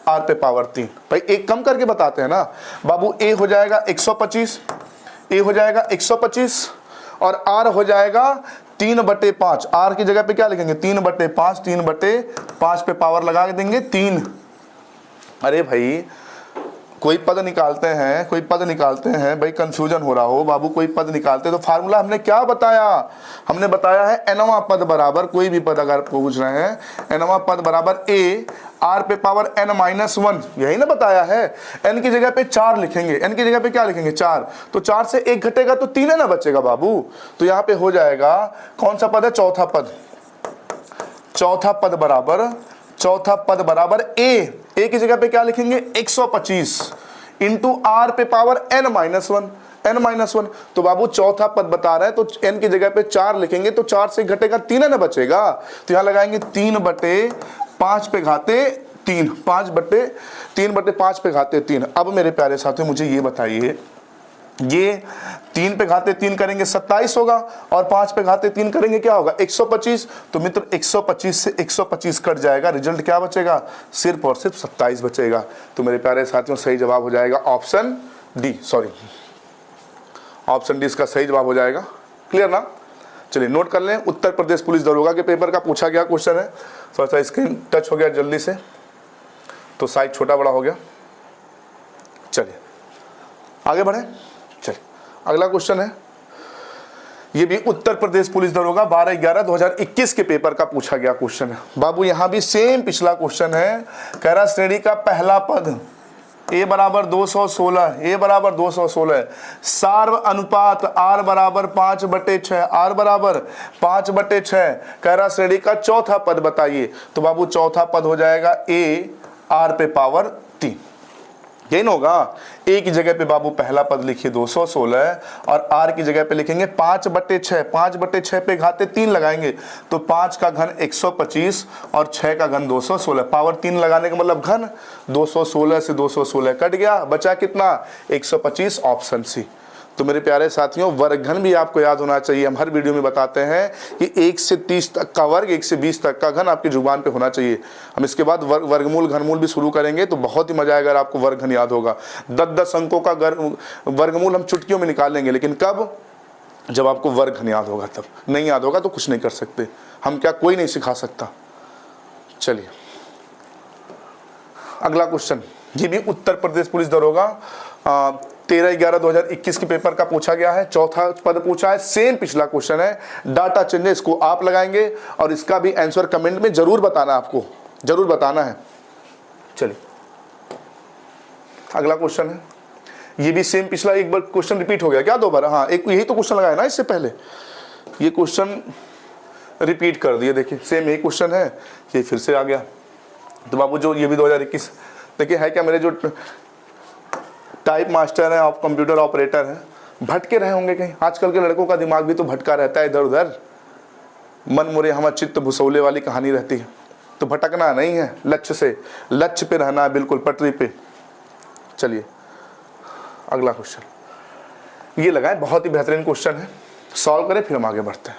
r पे पावर 3। भाई एक कम करके बताते हैं ना बाबू। a हो जाएगा 125, a हो जाएगा 125 और r हो जाएगा 3/5। r की जगह पे क्या लिखेंगे 3/5, 3/5 पे पावर लगा देंगे 3। अरे भाई कोई पद निकालते हैं, कोई पद निकालते हैं, भाई कंफ्यूजन हो रहा हो बाबू, कोई पद निकालते तो फार्मूला हमने क्या बताया, हमने बताया है nवां पद बराबर, कोई भी पद अगर पूछ रहे हैं nवां पद बराबर a r पे पावर n-1, यही ना बताया है। n की जगह पे 4 लिखेंगे, n की जगह पे क्या लिखेंगे 4, तो 4 से 1 घटेगा तो 3 है ना बचेगा बाबू। तो यहाँ पे हो जाएगा कौन सा पद है, चौथा पद। चौथा पद बराबर a की जगह पे क्या लिखेंगे 125 इंटू r पे पावर n-1। तो बाबू चौथा पद बता रहे हैं तो n की जगह पे 4 लिखेंगे तो 4 से घटेगा 3 है ना बचेगा। तो यहाँ लगाएंगे 3/5 पे घाते 3, 3/5 पे घाते 3। अब मेरे प्यारे साथियों मुझे ये बताइए, ये 3 पे घाते 3 करेंगे 27 होगा और 5 पे घाते 3 करेंगे क्या होगा 125। तो मित्र 125 से 125 कट जाएगा, रिजल्ट क्या बचेगा, सिर्फ और सिर्फ 27 बचेगा। तो मेरे प्यारे साथियों सही जवाब हो जाएगा option D, sorry option D इसका सही जवाब हो जाएगा। क्लियर ना, चलिए नोट कर लें। उत्तर प्रदेश पुलिस दरोगा के पेपर का पूछा गया क्वेश्चन है। थोड़ा सा स्क्रीन टच हो गया जल्दी से, तो साइज छोटा बड़ा हो गया। चलिए आगे बढ़े। चलिए अगला क्वेश्चन है, ये भी उत्तर प्रदेश पुलिस दरोगा 12/11/2021 के पेपर का पूछा गया क्वेश्चन है। बाबू यहां भी सेम पिछला क्वेश्चन है। कह रहा श्रेणी का पहला पद a बराबर 216, a बराबर 216, सार्व अनुपात r बराबर 5/6, r बराबर 5/6। कह रहा श्रेणी का चौथा पद बताइए। तो बाबू चौथा पद हो जाएगा a r पे पावर 3। यही ना होगा, a की जगह पे बाबू पहला पद लिखिए 216 और r की जगह पे लिखेंगे 5/6। 5/6 पे घाते 3 लगाएंगे तो 5 का घन 125 और 6 का घन 216। पावर 3 लगाने का मतलब घन, 216 से 216 कट गया, बचा कितना 125, ऑप्शन सी। तो मेरे प्यारे साथियों वर्गघन भी आपको याद होना चाहिए। हम हर वीडियो में बताते हैं कि 1 से 30 तक का वर्ग, 1 से 20 तक का घन आपकी जुबान पे होना चाहिए। हम इसके बाद वर्गमूल घनमूल भी शुरू करेंगे तो बहुत ही मजा आएगा अगर आपको वर्गघन याद होगा। 10-10 अंकों का वर्गमूल हम चुटकियों में निकाल लेंगे, लेकिन कब, जब आपको वर्गघन याद होगा। तब नहीं याद होगा तो कुछ नहीं कर सकते हम, क्या कोई नहीं सिखा सकता। चलिए अगला क्वेश्चन ये भी उत्तर प्रदेश पुलिस दरोगा 13/11/2021 के पेपर का पूछा गया है, चौथा पद पूछा है, सेम पिछला क्वेश्चन है। डाटा चेंज, इसको आप लगाएंगे और इसका भी आंसर कमेंट में जरूर बताना, आपको जरूर बताना है। चलिए अगला क्वेश्चन है, ये भी सेम पिछला एक बार क्वेश्चन रिपीट हो गया क्या दो बार? हाँ, एक यही तो क्वेश्चन लगाया ना इससे पहले, ये क्वेश्चन रिपीट कर दिए। देखिए सेम यही क्वेश्चन है, ये फिर से आ गया। तो बाबू जो ये भी 2021, देखिए है क्या, मेरे जो टाइप मास्टर हैं, आप कंप्यूटर ऑपरेटर हैं, भटके रहे होंगे कहीं। आजकल के लड़कों का दिमाग भी तो भटका रहता है इधर उधर, मन मुरे हम चित्त भुसौले वाली कहानी रहती है। तो भटकना नहीं है, लक्ष्य से, लक्ष्य पे रहना है, बिल्कुल पटरी पे। चलिए अगला क्वेश्चन ये लगाए, बहुत ही बेहतरीन क्वेश्चन है, सॉल्व करें फिर हम आगे बढ़ते हैं।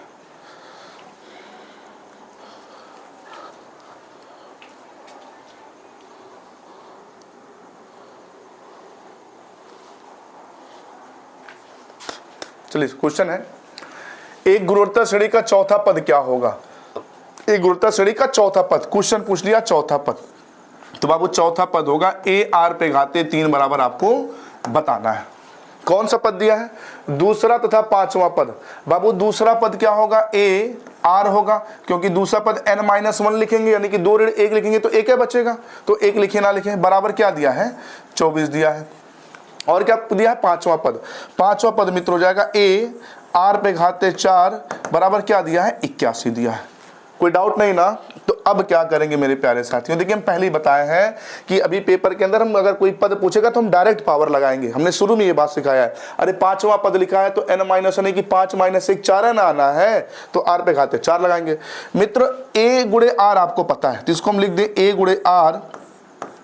चलिए क्वेश्चन है, एक गुरुत्वाकर्षण श्रेणी का चौथा पद क्या होगा? एक गुरुत्वाकर्षण श्रेणी का चौथा पद, क्वेश्चन पूछ लिया चौथा पद, तो बाबू चौथा पद होगा ए आर पे घाते 3 बराबर, आपको बताना है। कौन सा पद दिया है? दूसरा तथा पांचवा पद। बाबू दूसरा पद क्या होगा? ए आर होगा, क्योंकि दूसरा पद n-1 लिखेंगे, यानी कि 2 ऋण 1 लिखेंगे तो एक है बचेगा, तो एक लिखे ना लिखे, बराबर क्या दिया है? 24 दिया है। और क्या दिया है? पांचवा पद। पांचवा पद मित्र हो जाएगा ए आर पे घाते 4 बराबर क्या दिया है? 81 दिया है। कोई डाउट नहीं ना? तो अब क्या करेंगे मेरे प्यारे साथियों, देखिए हम पहले ही बताए हैं कि अभी पेपर के अंदर हम अगर कोई पद पूछेगा तो हम डायरेक्ट पावर लगाएंगे। हमने शुरू में ये बात सिखाया है। अरे पांचवा पद लिखा है तो n- यानी कि 5 - 1 4 है ना, आना है तो r पे घाते 4 लगाएंगे। मित्र a गुणे r आपको पता है, तो इसको हम लिख दें a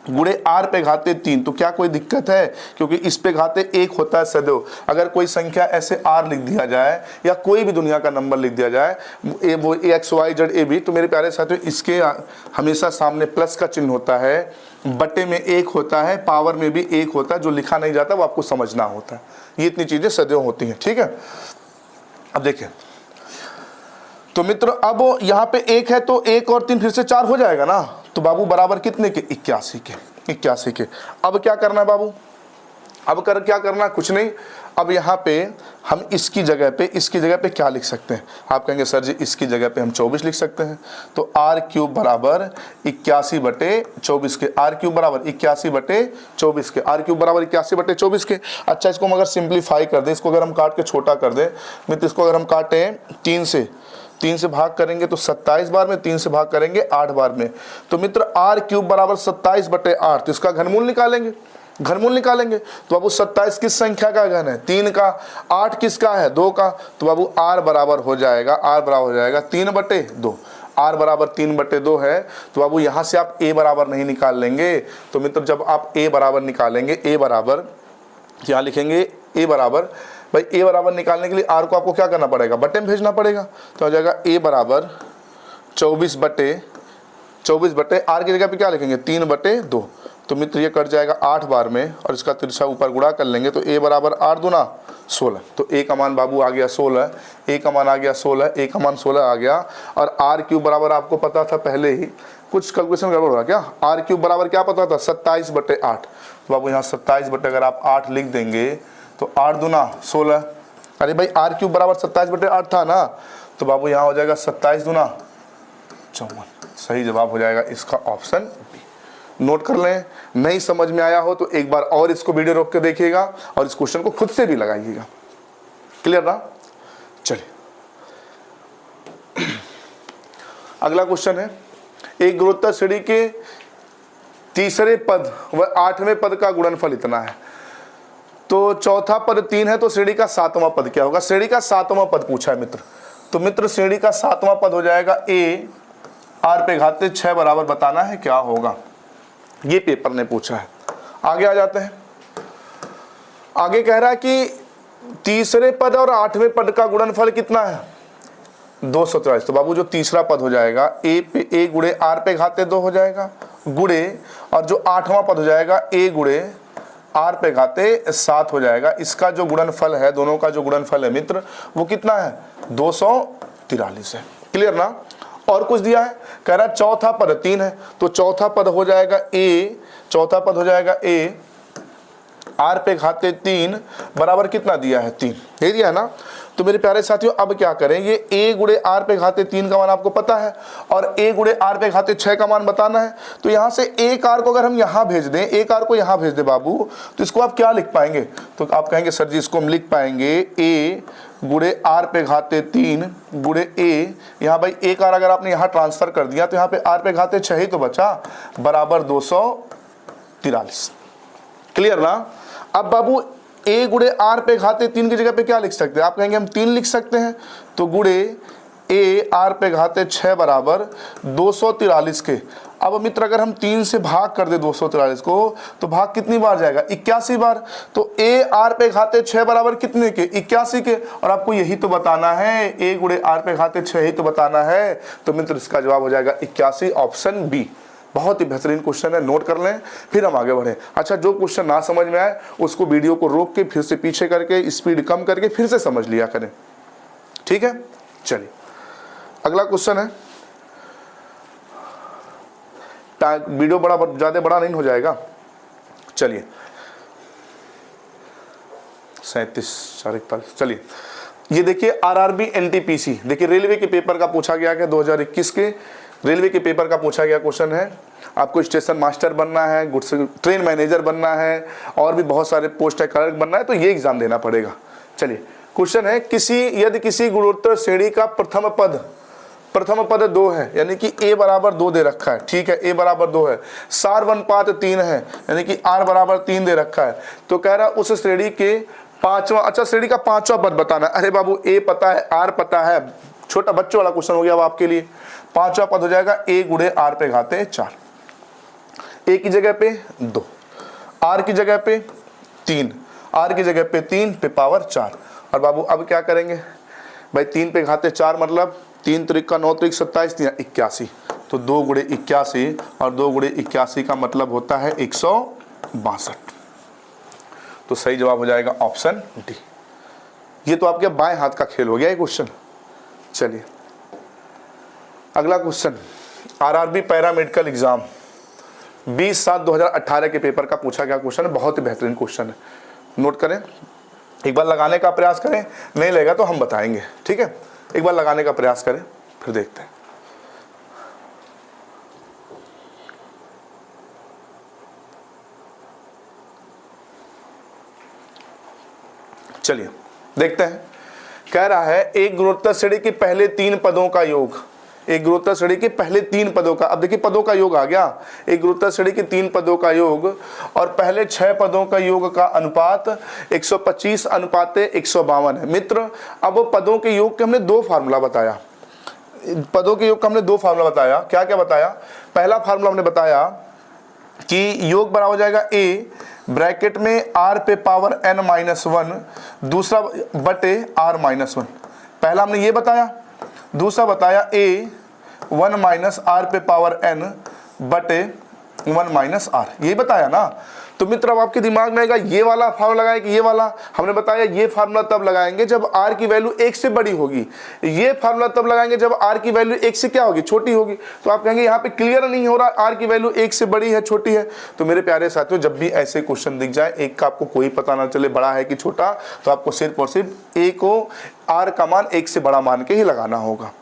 गुणे r पे घाते 3। तो क्या कोई दिक्कत है? क्योंकि इस पे घाते 1 होता है सदैव। अगर कोई संख्या ऐसे r लिख दिया जाए या कोई भी दुनिया का नंबर लिख दिया जाए, वो x y z a b, तो मेरे प्यारे साथियों इसके हमेशा सामने प्लस का चिन्ह होता है, बटे में 1 होता है, पावर में भी 1 होता है। जो लिखा नहीं जाता वो आपको समझना होता है। ये इतनी चीजें सदैव होती हैं, ठीक है। अब देखिए तो मित्र अब यहाँ पे 1 है तो 1 और 3 फिर से 4 हो जाएगा ना, तो बाबू बराबर कितने के? 81 के। अब क्या करना है बाबू? अब क्या करना है? कुछ नहीं। अब यहाँ पे हम इसकी जगह पे क्या लिख सकते हैं? आप कहेंगे सर जी इसकी जगह पे हम 24 लिख सकते हैं। तो r³ बराबर 81/24 के, r³ बराबर 81/24 के, r³ बराबर 81/24 के। अच्छा इसको हम अगर सिंप्लीफाई कर दें, इसको अगर हम काट के छोटा कर दें मित्र, इसको अगर हम काटें 3 से भाग करेंगे तो 27 बार में, 3 से भाग करेंगे 8 बार में। तो मित्र r³ बराबर 27/8, तो इसका घनमूल निकालेंगे। तो बाबू 27 किस संख्या का घन है? 3 का। 8 किसका है? 2 का। तो बाबू r बराबर हो जाएगा 3/2। r बराबर 3/2 है। तो बाबू यहाँ से आप a बराबर नहीं निकाल लेंगे। तो मित्र जब आप a बराबर निकालेंगे, a बराबर क्या लिखेंगे? a बराबर, भाई a बराबर निकालने के लिए r को आपको क्या करना पड़ेगा? बटे में भेजना पड़ेगा। तो हो जाएगा a बराबर 24/24 r की जगह पे क्या लिखेंगे? 3/2। तो मित्र ये कट जाएगा 8 बार में, और इसका तिरछा ऊपर गुणा कर लेंगे तो a बराबर 8 दूना 16। तो a का मान बाबू आ गया 16, a का मान आ गया 16, a का मान 16 आ गया। और r³ बराबर आपको पता था पहले ही, कुछ कैलकुलेशन गड़बड़ हो रहा क्या? r³ बराबर क्या पता था? 27/8। तो बाबू यहाँ 27 अगर आप 8 लिख देंगे तो 8 दूना 16। अरे भाई r³ बराबर 27/8 था ना, तो बाबू यहाँ हो जाएगा 27 दूना 54। सही जवाब हो जाएगा इसका ऑप्शन बी। नोट कर लें। नहीं समझ में आया हो तो एक बार और इसको वीडियो रोक के देखिएगा और इस क्वेश्चन को खुद से भी लगाइएगा। क्लियर ना? चलिए अगला क्वेश्चन है, एक गुरुत्वाकर्षण श्रेणी के तीसरे पद व 8वें पद का गुणनफल इतना है। तो चौथा पद 3 है तो श्रेणी का 7वां पद क्या होगा? श्रेणी का 7वां पद पूछा है मित्र। तो मित्र श्रेणी का 7वां पद हो जाएगा a r पे घाते 6 बराबर, बताना है क्या होगा। ये पेपर ने पूछा है। आगे आ जाते हैं। आगे कह रहा है कि तीसरे पद और 8वें पद का गुणनफल कितना है? 243। तो बाबू जो तीसरा पद हो जाएगा a गुणे r पे घाते 2 हो जाएगा, गुणे और जो 8वां पद हो जाएगा a गुणे r पे घाते 7 हो जाएगा। इसका जो गुणनफल है, दोनों का जो गुणनफल है मित्र, वो कितना है? 243 है। क्लियर ना? और कुछ दिया है, कह रहा है चौथा पद 3 है तो चौथा पद हो जाएगा a, चौथा पद हो जाएगा ए आर पे घाते 3 बराबर कितना दिया है 3, ये दिया है ना। तो मेरे प्यारे साथियों अब क्या करें, ये a गुणे आर पे घाते 3 का मान आपको पता है और a गुणे आर पे घाते 6 का मान बताना है। तो यहाँ से एक आर को अगर हम यहाँ भेज दें, एक आर को यहाँ भेज दें बाबू, तो इसको आप क्या लिख पाएंगे, तो आप कहेंगे सर जी इसको हम लिख पाएंगे a गुणे आर पे घाते 3 गुणे a, यहाँ भाई एक आर अगर आपने यहाँ ट्रांसफर कर दिया तो यहाँ पे आर पे घाते 6 ही तो बचा, बराबर 243। क्लियर ना। अब बाबू a गुणे आर पे घाते 3 की जगह पे क्या लिख सकते हैं, आप कहेंगे हम 3 लिख सकते हैं, तो गुणे a आर पे घाते 6 बराबर 243 के। अब मित्र अगर हम 3 से भाग कर दे 243 को तो भाग कितनी बार जाएगा, 81 बार। तो a आर पे घाते 6 बराबर कितने के, 81 के, और आपको यही तो बताना है, a गुणे आर पे घाते 6 ही तो बताना है। तो मित्र इसका जवाब हो जाएगा 81, ऑप्शन बी। बहुत ही बेहतरीन क्वेश्चन है, नोट कर लें फिर हम आगे बढ़ें। अच्छा, जो क्वेश्चन ना समझ में आए उसको वीडियो को रोक के फिर से पीछे करके स्पीड कम करके फिर से समझ लिया करें, ठीक है। चलिए अगला क्वेश्चन है, वीडियो ज्यादा बड़ा नहीं हो जाएगा। चलिए 37 4 41। चलिए ये देखिए आरआरबी एनटीपीसी, देखिए रेलवे के पेपर का पूछा गया है, 2021 के रेलवे के पेपर का पूछा गया क्वेश्चन है। आपको स्टेशन मास्टर बनना है, गुड्स ट्रेन मैनेजर बनना है, और भी बहुत सारे पोस्ट है, क्लर्क बनना है, तो ये एग्जाम देना पड़ेगा। चलिए क्वेश्चन है, यदि किसी गुणोत्तर श्रेणी का प्रथम पद 2 है, यानी कि a बराबर 2 दे रखा है, ठीक है, a बराबर 2 है, सार अनुपात 3 है, यानी कि r बराबर 3 दे रखा है, तो कह रहा उस श्रेणी के पांचवा, अच्छा श्रेणी का पांचवा पद बताना। अरे बाबू a पता है, r पता है, छोटा बच्चों वाला क्वेश्चन हो गया अब आपके लिए। पांचवा पद हो जाएगा a गुणे आर पे घाते 4, a की जगह पे 2, r की जगह पे 3, r की जगह पे 3 पे पावर 4। और बाबू अब क्या करेंगे भाई, 3 पे घाते 4 मतलब 3 त्रिक का 9 त्रिक 27 3 81, तो 2 गुणे 81 और 2 गुणे 81 का मतलब होता है 162। तो सही जवाब हो जाएगा ऑप्शन डी। ये तो आपके बाएं हाथ का खेल हो गया ये क्वेश्चन। चलिए अगला क्वेश्चन, आरआरबी पैरामेडिकल एग्जाम 20/7/2018 के पेपर का पूछा गया क्वेश्चन है, बहुत ही बेहतरीन क्वेश्चन है, नोट करें, एक बार लगाने का प्रयास करें, नहीं लगेगा तो हम बताएंगे, ठीक है। एक बार लगाने का प्रयास करें फिर देखते हैं। चलिए देखते हैं, कह रहा है एक गुणोत्तर श्रेणी के पहले 3 पदों का योग, एक गुणोत्तर श्रेणी के पहले 3 पदों का, अब देखिए पदों का योग आ गया, एक गुणोत्तर श्रेणी के 3 पदों का योग और पहले 6 पदों का योग का अनुपात 125 अनुपात 152 है। मित्र अब पदों के योग के हमने 2 फार्मूला बताया, पदों के योग का हमने 2 फार्मूला बताया। क्या क्या बताया, पहला फार्मूला हमने बताया कि योग बराबर हो जाएगा a ब्रैकेट में r पे पावर n-1, दूसरा बटे r-1, पहला हमने ये बताया। दूसरा बताया a 1 माइनस r पे पावर n बटे 1 माइनस r, यही बताया ना। तो मित्र अब आपके दिमाग में आएगा ये वाला फार्मूला लगाए कि ये वाला, हमने बताया ये फार्मूला तब लगाएंगे जब r की वैल्यू 1 से बड़ी होगी, ये फार्मूला तब लगाएंगे जब r की वैल्यू 1 से क्या होगी, छोटी होगी। तो आप कहेंगे यहाँ पे क्लियर नहीं हो रहा, r की वैल्यू 1 से बड़ी है छोटी है। तो मेरे प्यारे साथियों जब भी ऐसे क्वेश्चन दिख जाए, एक का आपको कोई पता ना चले बड़ा है कि छोटा, तो आपको सिर्फ और सिर्फ a को r का मान 1 से बड़ा मान के ही लगाना होगा,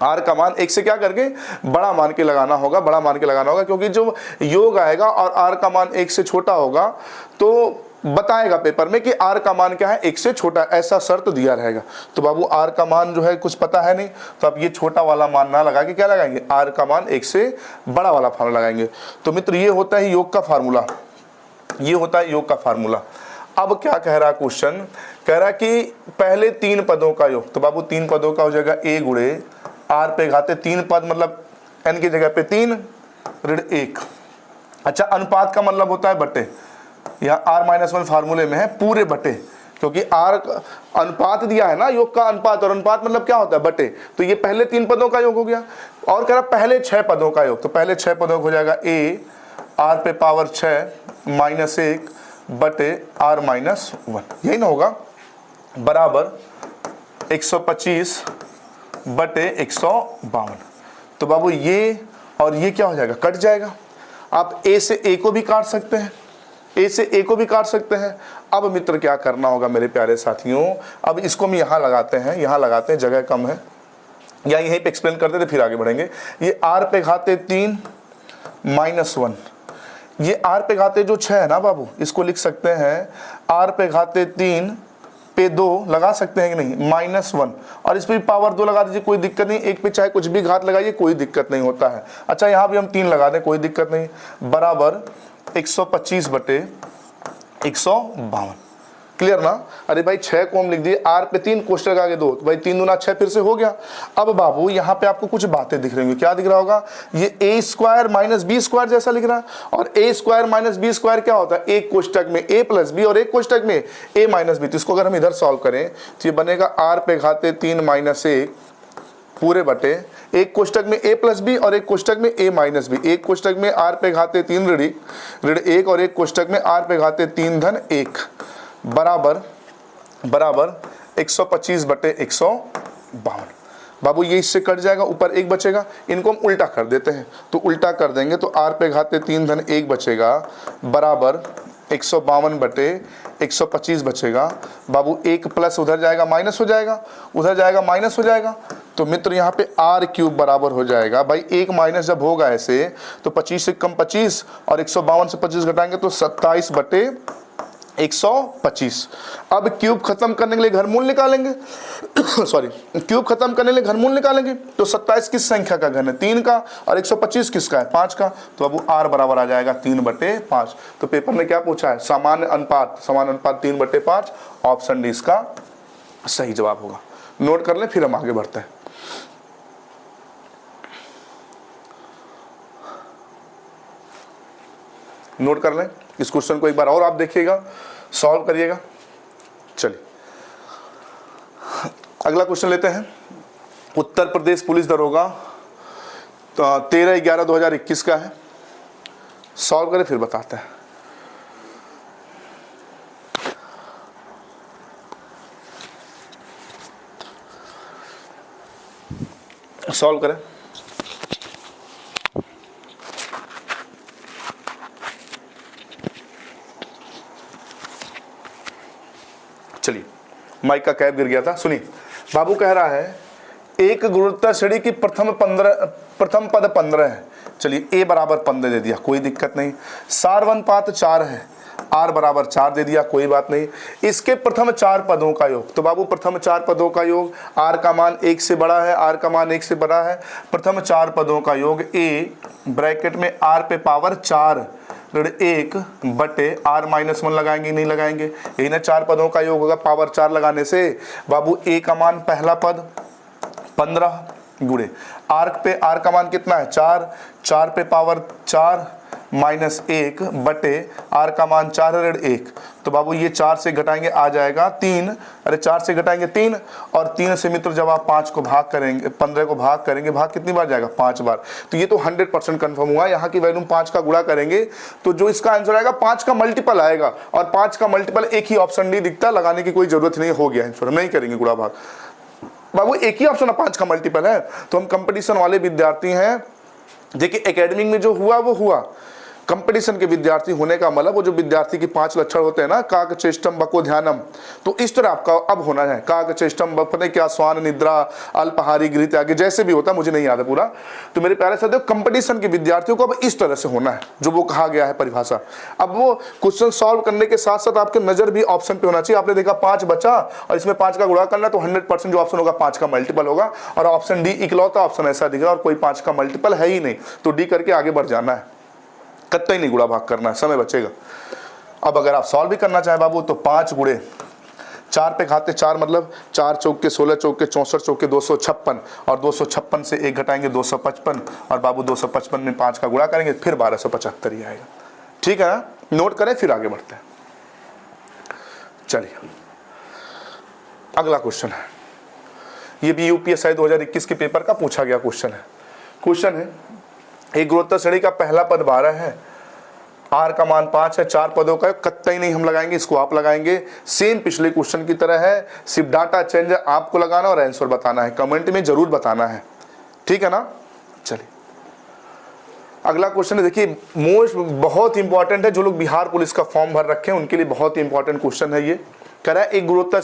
r का मान 1 से क्या करके बड़ा मान के लगाना होगा, बड़ा मान के लगाना होगा, क्योंकि जो योग आएगा और r का मान 1 से छोटा होगा तो बताएगा पेपर में कि r का मान क्या है 1 से छोटा, ऐसा शर्त दिया रहेगा। तो बाबू r का मान जो है कुछ पता है नहीं, तो आप ये छोटा वाला मान ना लगा के क्या लगाएंगे, r का मान 1 से बड़ा वाला फार्मूला लगाएंगे। तो मित्र ये होता है योग का फार्मूला, ये होता है योग का फार्मूला। अब क्या कह रहा क्वेश्चन, कह रहा कि पहले 3 पदों का योग, तो बाबू 3 पदों का हो जाएगा a गुणे आर पे घाते 3 पद मतलब n की जगह पे 3 ऋण 1। अच्छा अनुपात का मतलब होता है बटे, यहाँ r-1 फार्मूले में है पूरे बटे, क्योंकि r अनुपात दिया है ना, योग का अनुपात, और अनुपात मतलब क्या होता है बटे। तो ये पहले 3 पदों का योग हो गया। और कह रहा पहले 6 पदों का योग, तो पहले 6 पदों का हो जाएगा a r पे पावर 6 माइनस 1 बटे r-1, यही ना होगा, बराबर 125 बटे 152। तो बाबू ये और ये क्या हो जाएगा, कट जाएगा। आप ए से ए को भी काट सकते हैं, ए से ए को भी काट सकते हैं। अब मित्र क्या करना होगा मेरे प्यारे साथियों, अब इसको हम यहाँ लगाते हैं, यहाँ लगाते हैं, जगह कम है, या यहीं पे एक्सप्लेन करते थे फिर आगे बढ़ेंगे। ये r पे घाते 3 -1, ये r पे घाते जो 6 है ना बाबू, इसको लिख सकते हैं r पे घाते 3 पे 2 लगा सकते हैं कि नहीं, -1, और इस पे भी पावर 2 लगा दीजिए, कोई दिक्कत नहीं। एक पे चाहे कुछ भी घात लगाइए, कोई दिक्कत नहीं होता है। अच्छा यहाँ भी हम 3 लगा दें, कोई दिक्कत नहीं, बराबर 125/152। क्लियर ना। अरे भाई 6 को हम लिख दिए, r पे 3 कोष्टक आगे 2, तो भाई 3 दूना 6 फिर से हो गया। अब बाबू यहाँ पे आपको कुछ बातें दिख रही होंगी, क्या दिख रहा होगा, ये a² - b² जैसा लिख रहा है, और a² - b² क्या होता है, एक कोष्टक में a + b और एक कोष्टक में a - b। तो इसको अगर हम इधर सॉल्व करें तो ये बनेगा r पे घाते 3 - 1 पूरे बटे एक कोष्टक में a + b और एक कोष्टक में a - b, एक कोष्टक में r पे घाते 3 ऋण 1 और एक कोष्टक में r पे घाते 3 धन 1 बराबर 125/152। बाबू ये इससे कट जाएगा, ऊपर 1 बचेगा, इनको हम उल्टा कर देते हैं, तो उल्टा कर देंगे तो r पे घाते 3 धन 1 बचेगा, बराबर 152/125 बचेगा। बाबू 1 प्लस उधर जाएगा माइनस हो जाएगा, उधर जाएगा माइनस हो जाएगा, तो मित्र यहाँ पे r³ बराबर हो जाएगा, भाई 1 माइनस जब होगा ऐसे तो 25 से कम 25 और 152 से 25 घटाएंगे तो 27/125। अब क्यूब खत्म करने के लिए घनमूल निकालेंगे सॉरी, क्यूब खत्म करने के लिए घनमूल निकालेंगे, तो 27 किस संख्या का घन है, 3 का, और 125 किसका है, 5 का, तो अब r बराबर आ जाएगा 3/5। तो पेपर ने क्या पूछा है, सामान्य अनुपात 3/5, ऑप्शन डी इसका सही जवाब होगा। नोट कर लें, फिर हम आगे बढ़ते हैं। नोट कर लें, इस क्वेश्चन को एक बार और आप देखिएगा, सॉल्व करिएगा। चलिए अगला क्वेश्चन लेते हैं। उत्तर प्रदेश पुलिस दरोगा तो 13/11/2021 का है, सॉल्व करें फिर बताते हैं। सॉल्व करें। चलिए, माइक का कैप गिर गया था, सुनिए। बाबू कह रहा है एक गुणोत्तर श्रेणी की प्रथम पद 15 है। चलिए a बराबर 15 दे दिया, कोई दिक्कत नहीं। सारवनुपात 4 है, r बराबर 4 दे दिया, कोई बात नहीं। इसके प्रथम 4 पदों का योग, तो बाबू प्रथम 4 पदों का योग, r का मान 1 से बड़ा है, r का मान 1 से बड़ा है, प्रथम 4 पदों का योग a ब्रैकेट में r पे पावर 4 ऋण 1 बटे r - 1 लगाएंगे, नहीं लगाएंगे, यही ना 4 पदों का योग होगा। पावर 4 लगाने से बाबू a का मान पहला पद 15 गुणे r का मान कितना है 4 पे पावर 4 -1 बटे r का मान 4 ऋण 1, तो बाबू ये 4 से घटाएंगे आ जाएगा 3, अरे 4 से घटाएंगे 3, और 3 से मित्र जब आप 5 को भाग करेंगे, 15 को भाग करेंगे, भाग कितनी बार जाएगा 5 बार, तो ये तो 100% कंफर्म हुआ। यहाँ की वैल्यू 5 का गुणा करेंगे तो जो इसका आंसर आएगा 5 का मल्टीपल आएगा, और 5 का मल्टीपल एक ही ऑप्शन डी दिखता, लगाने की कोई जरूरत नहीं, हो गया आंसर, नहीं करेंगे गुणा भाग। बाबू एक ही ऑप्शन 5 का मल्टीपल है, तो हम कंपटीशन वाले विद्यार्थी हैं। देखिए एकेडमिक में जो हुआ वो हुआ, कंपटीशन के विद्यार्थी होने का मतलब वो जो विद्यार्थी की 5 लक्षण होते हैं ना, काक चेष्टम बको ध्यानम, तो इस तरह आपका अब होना है। काक चेष्टम बपने क्या स्वान निद्रा अल्पहारी गृह त्यागी, जैसे भी होता है मुझे नहीं याद है पूरा, तो मेरे प्यारे साथियों कंपटीशन के विद्यार्थियों को अब इस तरह से होना है जो वो कहा गया है परिभाषा। अब वो क्वेश्चन सॉल्व करने के साथ साथ आपके नजर भी ऑप्शन पे होना चाहिए। आपने देखा 5 बचा और इसमें 5 का गुणा करना, तो 100% जो ऑप्शन होगा 5 का मल्टीपल होगा, और ऑप्शन डी इकलौता ऑप्शन ऐसा दिख रहा है और कोई 5 का मल्टीपल है ही नहीं, तो डी करके आगे बढ़ जाना है, कतई नहीं गुणा भाग करना है, समय बचेगा। अब अगर आप सॉल्व भी करना चाहें बाबू तो 5 गुणे 4 पे घाते 4 मतलब 4 चौके 16 चौके 64 चौके 256, और 256 से 1 घटाएंगे 255, और बाबू 255 में 5 का गुणा करेंगे फिर 1275 ही आएगा। ठीक है ना, नोट करें फिर आगे बढ़ते हैं। चलिए अगला क्वेश्चन है, ये भी यूपीएससी 2021 के पेपर का पूछा गया क्वेश्चन है। क्वेश्चन है एक गुणोत्तर श्रेणी का पहला पद 12 है, r का मान 5 है, 4 पदों का कतई नहीं हम लगाएंगे, इसको आप लगाएंगे, सेम पिछले क्वेश्चन की तरह है, सिर्फ डाटा चेंज है, आपको लगाना और आंसर बताना है, कमेंट में जरूर बताना है, ठीक है ना। चलिए अगला क्वेश्चन है, देखिए मोस्ट बहुत इंपॉर्टेंट है, जो लोग बिहार पुलिस का फॉर्म भर रखे हैं उनके लिए बहुत ही इंपॉर्टेंट क्वेश्चन है ये। कह रहा है एक गुणोत्तर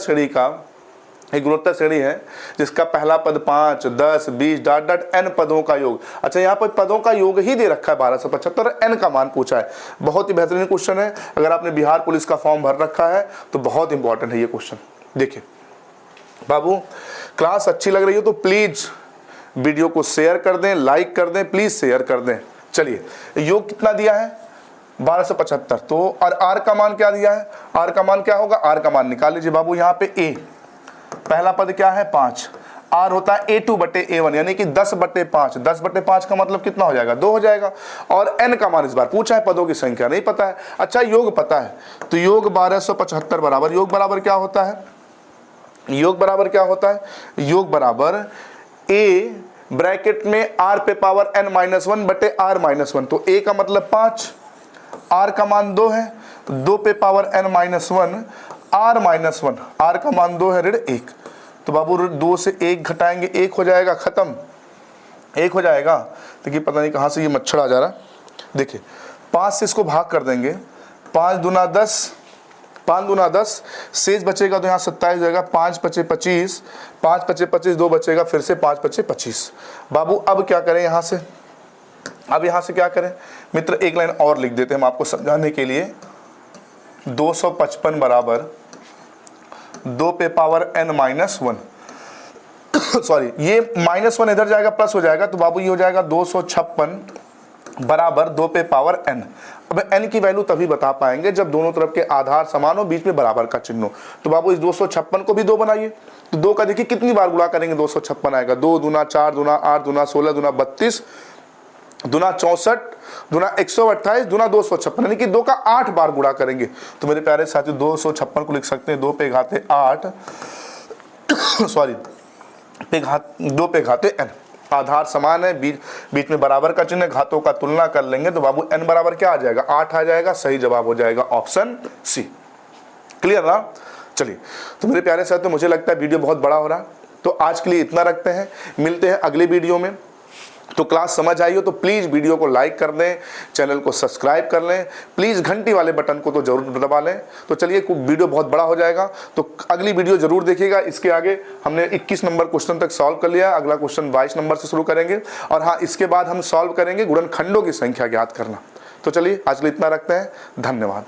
श्रेणी है जिसका पहला पद 5, 10, 20 डॉट डॉट n पदों का योग। अच्छा, यहाँ पर पदों का योग ही दे रखा है 1275, n का मान पूछा है। बहुत ही बेहतरीन क्वेश्चन है, अगर आपने बिहार पुलिस का फॉर्म भर रखा है तो बहुत इंपॉर्टेंट है ये क्वेश्चन। देखिए बाबू, क्लास अच्छी लग रही हो तो प्लीज वीडियो को शेयर कर दें, लाइक कर दें, प्लीज शेयर कर दें। चलिए, योग कितना दिया है 1275, तो और r का मान क्या दिया है, r का मान क्या होगा, r का मान निकाल लीजिए बाबू। यहाँ पे a पहला पद क्या है 5, r होता है a2/a1 यानी कि 10/5, 10/5 का मतलब कितना हो जाएगा 2 हो जाएगा। और n का मान इस बार पूछा है, पदों की संख्या नहीं पता है। अच्छा, योग पता है, तो योग 1275 बराबर, योग बराबर क्या होता है, योग बराबर क्या होता है, योग बराबर a ब्रैकेट में r पे पावर n-1/r-1, तो a का मतलब 5, r का मान 2 है, 2 पे पावर n-1 r-1, r का मान 2 है ऋण 1, तो बाबू 2 से 1 घटाएंगे 1 हो जाएगा, खत्म 1 हो जाएगा। देखिए पता नहीं कहाँ से ये मच्छर आ जा रहा है। देखिए 5 से इसको भाग कर देंगे, 5 दूना 10, 5 दूना 10, शेष बचेगा तो यहाँ 27 हो जाएगा, 5 पचे 25, 5 पचे 25, 2 बचेगा, फिर से 5 पचे 25। बाबू अब क्या करें यहाँ से, अब यहाँ से क्या करें मित्र, एक लाइन और लिख देते हैं हम आपको समझाने के लिए। 255 बराबर 2 पे पावर n-1 सॉरी, ये -1 इधर जाएगा प्लस हो जाएगा, तो बाबू ये हो जाएगा 256 बराबर 2 पे पावर n। अब n की वैल्यू तभी बता पाएंगे जब दोनों तरफ के आधार समान हो, बीच में बराबर का चिन्ह हो। तो बाबू इस 256 को भी 2 बनाइए, तो 2 का देखिए कितनी बार गुणा करेंगे 256 आएगा, 2 दूना 4 दूना 8 दूना 16 दूना 32 दूना 64 दूना 128 दूना 256, यानी कि 2 का 8 बार गुणा करेंगे। तो मेरे प्यारे साथी 256 को लिख सकते हैं 2 पे घाते 8 सॉरी 2 पे घाते n, आधार समान है, बीच में बराबर का चिन्ह, घातों का तुलना कर लेंगे तो बाबू n बराबर क्या आ जाएगा 8 आ जाएगा, सही जवाब हो जाएगा ऑप्शन सी। क्लियर ना। चलिए, तो मेरे प्यारे साथियों मुझे लगता है वीडियो बहुत बड़ा हो रहा है, तो आज के लिए इतना रखते हैं, मिलते हैं अगले वीडियो में। तो क्लास समझ आई हो तो प्लीज़ वीडियो को लाइक कर दें, चैनल को सब्सक्राइब कर लें, प्लीज़ घंटी वाले बटन को तो जरूर दबा लें। तो चलिए, वीडियो बहुत बड़ा हो जाएगा, तो अगली वीडियो जरूर देखिएगा। इसके आगे हमने 21 नंबर क्वेश्चन तक सॉल्व कर लिया, अगला क्वेश्चन 22 नंबर से शुरू करेंगे, और हाँ इसके बाद हम सॉल्व करेंगे गुणनखंडों की संख्या ज्ञात करना। तो चलिए आज के लिए इतना रखते हैं, धन्यवाद।